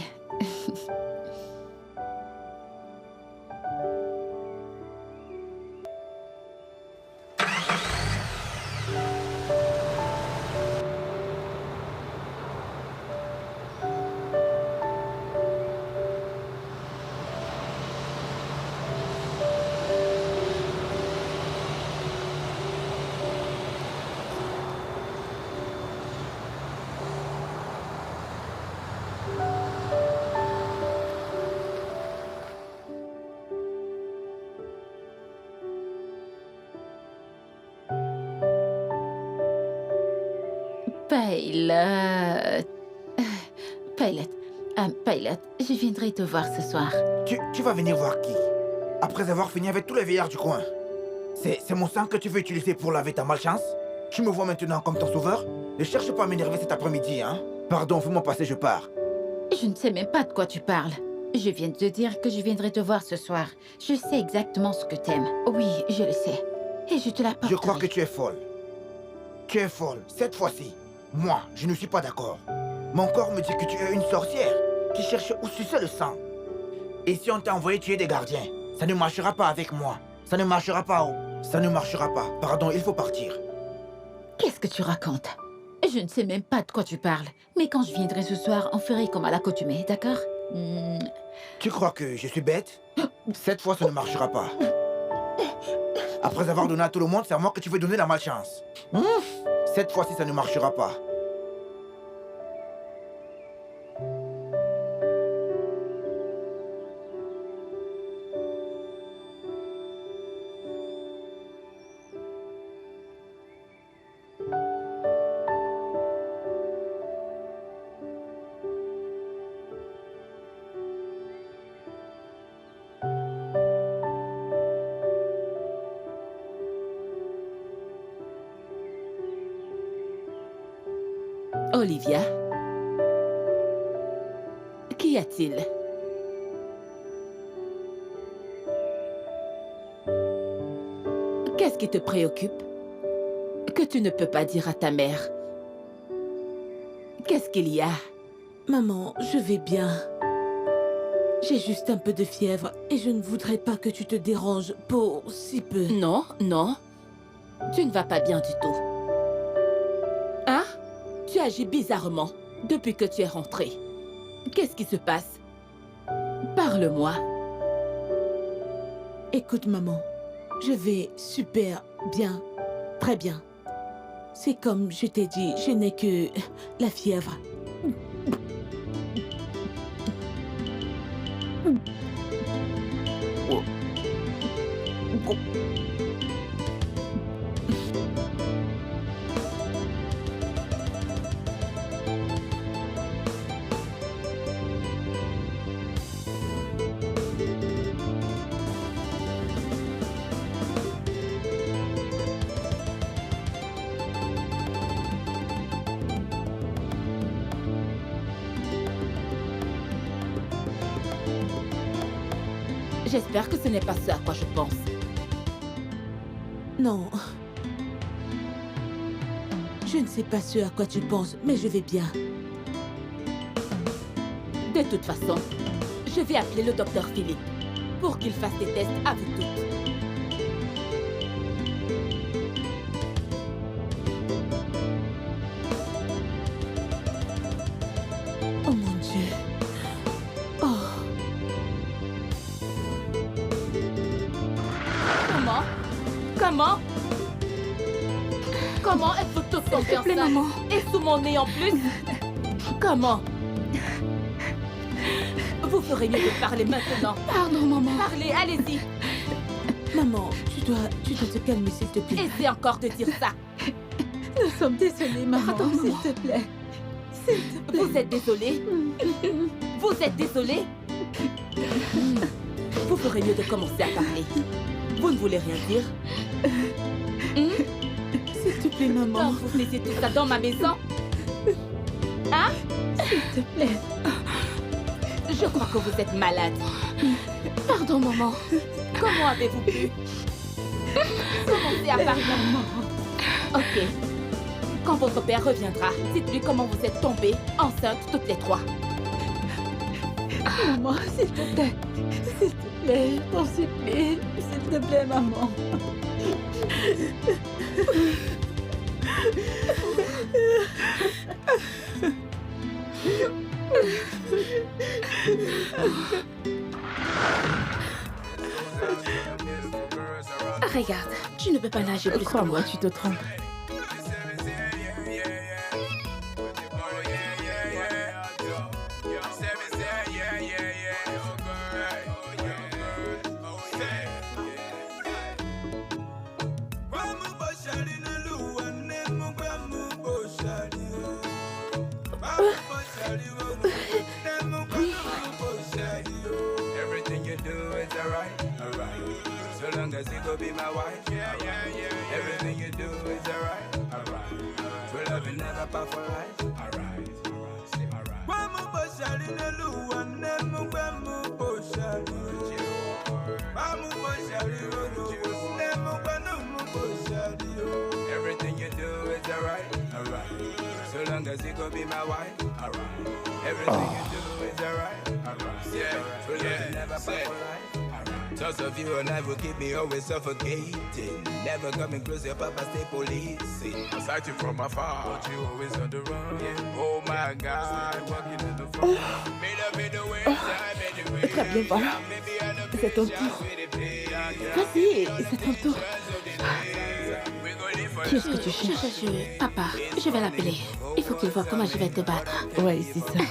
Speaker 2: Pilot. Pilot, je viendrai te voir ce soir.
Speaker 8: Tu vas venir voir qui? Après avoir fini avec tous les vieillards du coin. C'est mon sang que tu veux utiliser pour laver ta malchance? Tu me vois maintenant comme ton sauveur? Ne cherche pas à m'énerver cet après-midi, hein? Pardon, fais-moi passer, je pars.
Speaker 2: Je ne sais même pas de quoi tu parles. Je viens de te dire que je viendrai te voir ce soir. Je sais exactement ce que t'aimes. Oui, je le sais. Et je te l'apporterai.
Speaker 8: Je crois que tu es folle. Tu es folle, cette fois-ci. Moi, je ne suis pas d'accord. Mon corps me dit que tu es une sorcière qui cherche où sucer le sang. Et si on t'a envoyé tuer des gardiens, ça ne marchera pas avec moi. Ça ne marchera pas, oh. Ça ne marchera pas. Pardon, il faut partir.
Speaker 2: Qu'est-ce que tu racontes? Je ne sais même pas de quoi tu parles. Mais quand je viendrai ce soir, on ferait comme à l'accoutumée, d'accord?
Speaker 8: Tu crois que je suis bête? Cette fois, ça ne marchera pas. Après avoir donné à tout le monde, c'est à moi que tu veux donner la malchance. Cette fois-ci, ça ne marchera pas.
Speaker 1: Olivia? Qu'y a-t-il? Qu'est-ce qui te préoccupe? Que tu ne peux pas dire à ta mère? Qu'est-ce qu'il y a?
Speaker 5: Maman, je vais bien. J'ai juste un peu de fièvre et je ne voudrais pas que tu te déranges pour si peu.
Speaker 1: Non, non. Tu ne vas pas bien du tout. Hein? Tu agis bizarrement depuis que tu es rentrée. Qu'est-ce qui se passe? Parle-moi.
Speaker 5: Écoute, maman, je vais super bien, très bien. C'est comme je t'ai dit, je n'ai que la fièvre.
Speaker 1: J'espère que ce n'est pas ce à quoi je pense.
Speaker 5: Non. Je ne sais pas ce à quoi tu penses, mais je vais bien.
Speaker 1: De toute façon, je vais appeler le docteur Philippe pour qu'il fasse des tests à vous toutes.
Speaker 5: Oh mon Dieu. Oh.
Speaker 1: Comment êtes-vous tous tombés enceinte?
Speaker 10: maman.
Speaker 1: Et sous mon nez en plus? Comment? Vous ferez mieux de parler maintenant.
Speaker 10: Pardon, maman.
Speaker 1: Parlez, allez-y.
Speaker 5: Maman, tu dois te calmer, s'il te plaît.
Speaker 1: Essayez encore de dire ça.
Speaker 5: Nous sommes désolés, maman.
Speaker 10: Pardon,
Speaker 5: s'il
Speaker 10: maman.
Speaker 5: te plaît. S'il te plaît.
Speaker 1: Vous êtes désolé? Vous êtes désolé? Vous ferez mieux de commencer à parler. Vous ne voulez rien dire?
Speaker 5: S'il te plaît, maman.
Speaker 1: Donc vous faisiez tout ça dans ma maison? Hein?
Speaker 5: S'il te plaît.
Speaker 1: Je crois que vous êtes malade.
Speaker 10: Pardon, maman.
Speaker 1: Comment avez-vous pu? Commencez à parler. Ok. Quand votre père reviendra, dites-lui comment vous êtes tombées enceintes toutes les trois.
Speaker 5: Maman, s'il te plaît. S'il te plaît, je t'en supplie. S'il te plaît, maman.
Speaker 10: Regarde, tu ne peux pas nager plus que
Speaker 4: Crois-moi,
Speaker 10: moi.
Speaker 4: tu te trompes.
Speaker 13: Shawty, no lu, and them, is alright, alright. So long as you go be my wife, everything you do is alright, alright. True love will never part for life, alright. Wamu boshali nelu wanemu wamu boshali. Wamu boshali nemu wamu boshali. Everything you do is alright, alright. So long as you go be my wife, alright. Everything you do is alright, alright. Yeah, true love will never part for life. Thoughts of you and I will keep me always suffocating. Never coming close, your papa stay policing. I sight you from afar, but you always on the run. Yeah. Oh my God, walking in the front. Made up in the way, time in the way.
Speaker 1: Très bien, voilà. C'est ton tour. Vas-y, c'est ton tour.
Speaker 2: Qu'est-ce que tu cherches? Papa, je vais l'appeler. Il faut qu'il voit comment je vais te battre.
Speaker 1: Ouais, c'est ça.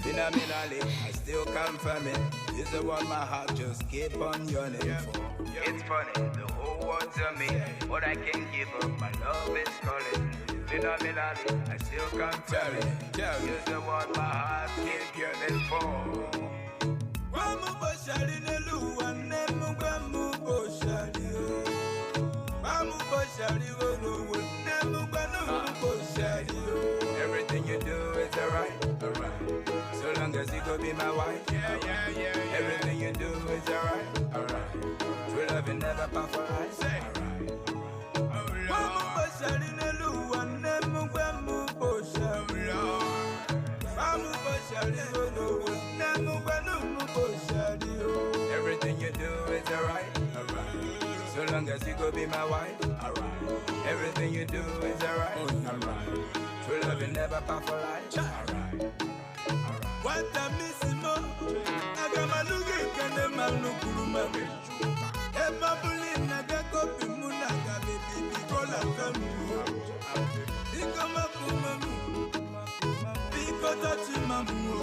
Speaker 13: Phenomenally, I still confirm it. This is what my heart just keep on yearning for. It's funny, the whole world's on me, but I can't give up. My love is calling. Phenomenally, I still confirm it. This is what my heart keep yearning for. Wamu boshali nelu wanemu wamu boshali. Wamu boshali wanemu wamu boshali. Everything you do is alright, alright. So long as you go be my wife, everything you do is alright, alright. True love will never part for life, alright. Wamu boshali nelu wanemu wamu boshali. Wamu boshali wanemu wamu boshali. Everything you do is alright, alright. So long as you go be my wife, alright. Everything you do is alright, alright. True love will never part for life, alright. Watamissimo, agamaluge kende malukuruma. Emabulina gakopi munaga baby bikola kamu. Bikoma kumamu, bikota chimamu.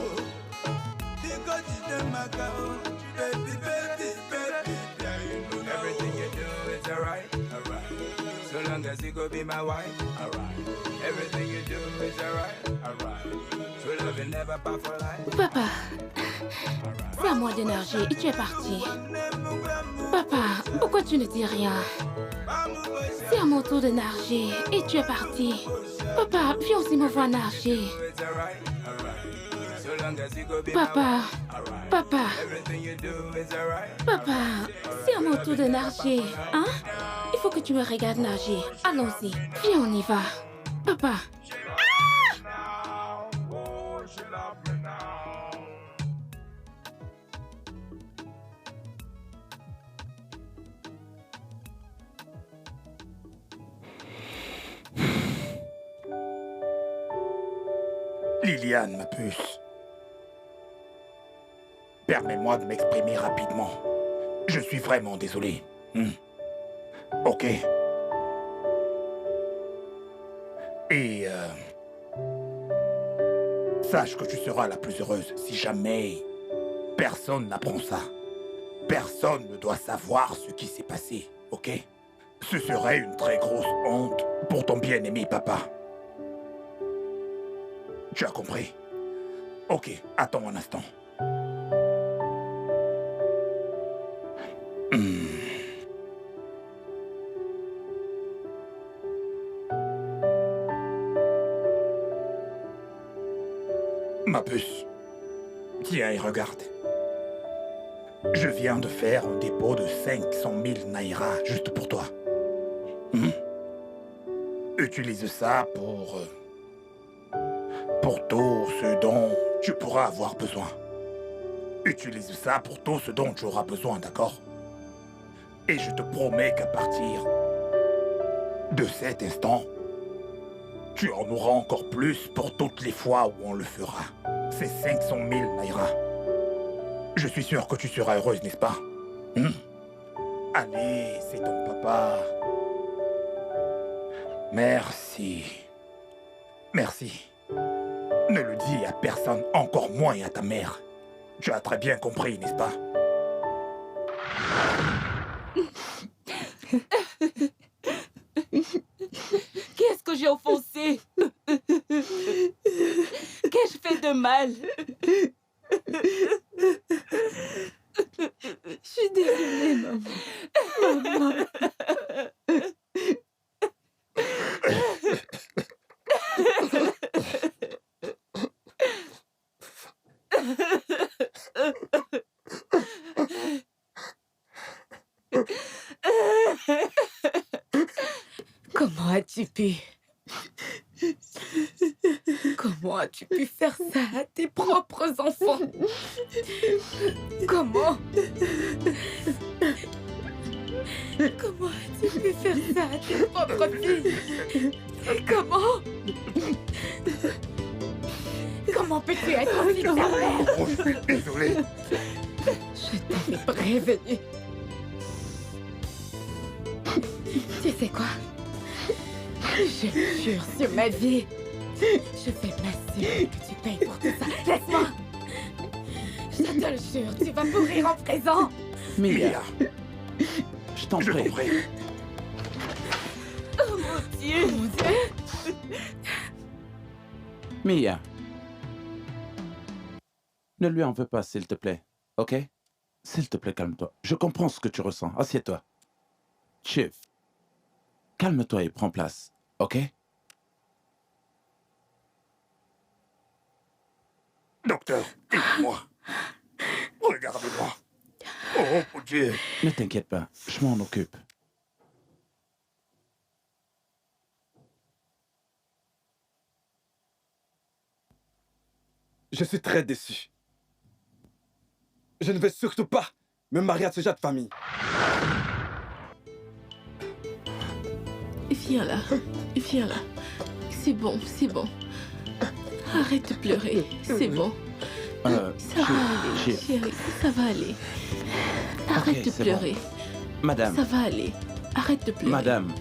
Speaker 13: Bikoti demagao, baby, baby, baby. Everything you do is alright, alright. So long as you go be my wife, alright. Everything you do is alright, alright. True love will never part for life.
Speaker 2: Papa, c'est à moi d'énergie et tu es parti. Papa, pourquoi tu ne dis rien? C'est à mon tour d'énergie et tu es parti. Papa, viens aussi me voir nager. Papa, papa, papa, c'est à mon tour de nager, hein? Il faut que tu me regardes nager. Allons-y, viens, on y va. Papa.
Speaker 9: Liliane, ma puce. Permets-moi de m'exprimer rapidement. Je suis vraiment désolé. Ok. Et sache que tu seras la plus heureuse si jamais personne n'apprend ça. Personne ne doit savoir ce qui s'est passé, ok? Ce serait une très grosse honte pour ton bien-aimé papa. Tu as compris? Ok, attends un instant. Ma puce, tiens et regarde. Je viens de faire un dépôt de 500 000 naira juste pour toi. Utilise ça pour tout ce dont tu pourras avoir besoin. Utilise ça pour tout ce dont tu auras besoin, d'accord? Et je te promets qu'à partir de cet instant, tu en auras encore plus pour toutes les fois où on le fera. C'est 500 000 naira. Je suis sûr que tu seras heureuse, n'est-ce pas? Allez, c'est ton papa. Merci. Merci. Ne le dis à personne, encore moins à ta mère. Tu as très bien compris, n'est-ce pas?
Speaker 1: Qu'est-ce que j'ai offensé? Qu'ai-je fait de mal? suis désolée, maman. Maman. Comment as-tu pu? Comment as-tu pu faire ça à tes propres enfants? Comment? Comment as-tu pu faire ça à tes propres filles? Comment? Comment peux-tu être aussi pervers?
Speaker 9: Oh, je suis désolé.
Speaker 10: Je t'avais prévenu. Tu sais quoi? Je jure sur ma vie. Je vais m'assurer que tu payes pour tout ça. Laisse-moi! Je te le jure, tu vas mourir en prison!
Speaker 11: Mia, je t'en prie.
Speaker 1: Oh mon Dieu!
Speaker 10: Mon Dieu!
Speaker 11: Mia, ne lui en veux pas, s'il te plaît, ok? S'il te plaît, calme-toi. Je comprends ce que tu ressens. Assieds-toi. Chief, calme-toi et prends place, ok?
Speaker 9: Docteur, aidez-moi. Regardez-moi. Oh mon Dieu.
Speaker 11: Ne t'inquiète pas, je m'en occupe.
Speaker 7: Je suis très déçu. Je ne vais surtout pas me marier à ce genre de famille.
Speaker 1: Viens là, viens là. C'est bon, c'est bon. Arrête de pleurer, c'est bon. Ça va aller, chérie, ça va aller. Arrête
Speaker 11: Ok,
Speaker 1: de
Speaker 11: c'est
Speaker 1: pleurer.
Speaker 11: bon. Madame.
Speaker 1: Ça va aller. Arrête de pleurer.
Speaker 11: Madame,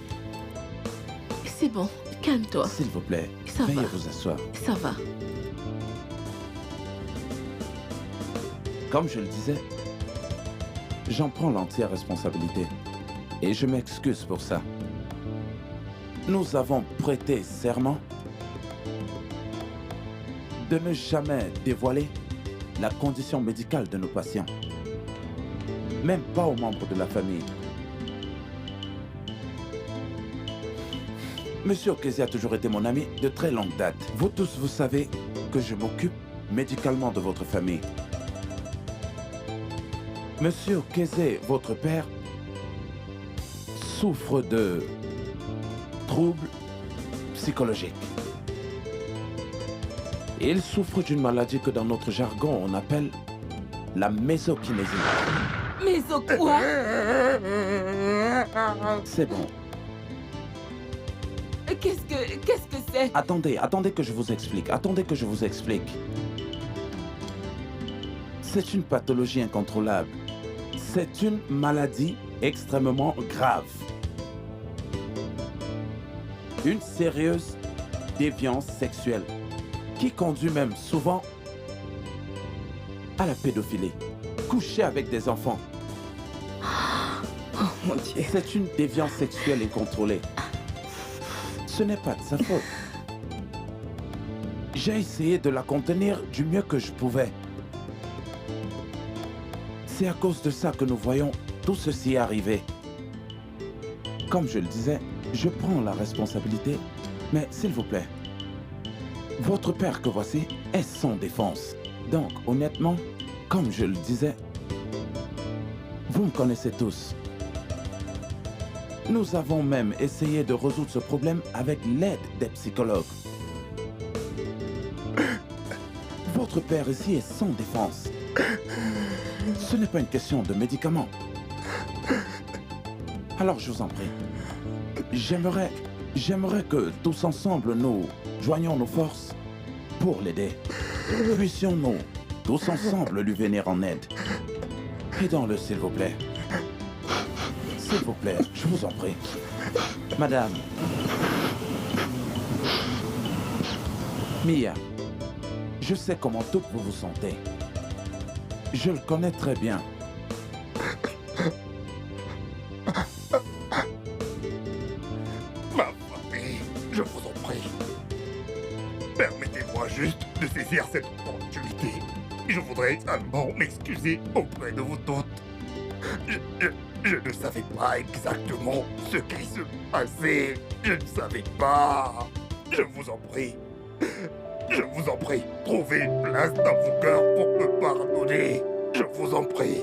Speaker 1: C'est bon, calme-toi.
Speaker 11: s'il vous plaît,
Speaker 1: Ça
Speaker 11: veuillez
Speaker 1: va.
Speaker 11: vous asseoir.
Speaker 1: Ça va.
Speaker 11: Comme je le disais, j'en prends l'entière responsabilité. Et je m'excuse pour ça. Nous avons prêté serment de ne jamais dévoiler la condition médicale de nos patients. Même pas aux membres de la famille. Monsieur Okezi a toujours été mon ami de très longue date. Vous tous, vous savez que je m'occupe médicalement de votre famille. Monsieur Okezi, votre père, souffre de troubles psychologiques. Et il souffre d'une maladie que dans notre jargon on appelle la mésokinésie.
Speaker 1: Mais au quoi?
Speaker 11: C'est bon.
Speaker 1: Qu'est-ce que c'est?
Speaker 11: Attendez que je vous explique. Attendez que je vous explique. C'est une pathologie incontrôlable. C'est une maladie extrêmement grave. Une sérieuse déviance sexuelle qui conduit même souvent à la pédophilie. Coucher avec des enfants.
Speaker 10: Oh mon Dieu.
Speaker 11: C'est une déviance sexuelle incontrôlée. Ce n'est pas de sa faute. J'ai essayé de la contenir du mieux que je pouvais. C'est à cause de ça que nous voyons tout ceci arriver. Comme je le disais, je prends la responsabilité, mais s'il vous plaît, votre père que voici est sans défense. Donc, honnêtement, comme je le disais, vous me connaissez tous. Nous avons même essayé de résoudre ce problème avec l'aide des psychologues. Votre père ici est sans défense. Ce n'est pas une question de médicaments. Alors je vous en prie, j'aimerais que tous ensemble nous joignions nos forces pour l'aider. Puissions-nous tous ensemble lui venir en aide. Aidons-le s'il vous plaît. S'il vous plaît, je vous en prie. Madame. Mia, je sais comment toutes vous vous sentez. Je le connais très bien.
Speaker 9: Ma famille, je vous en prie. Permettez-moi juste de saisir cette opportunité. Je voudrais seulement m'excuser auprès de vous toutes. Je ne savais pas exactement ce qui se passait. Je ne savais pas. Je vous en prie. Je vous en prie, trouvez une place dans vos cœurs pour me pardonner. Je vous en prie.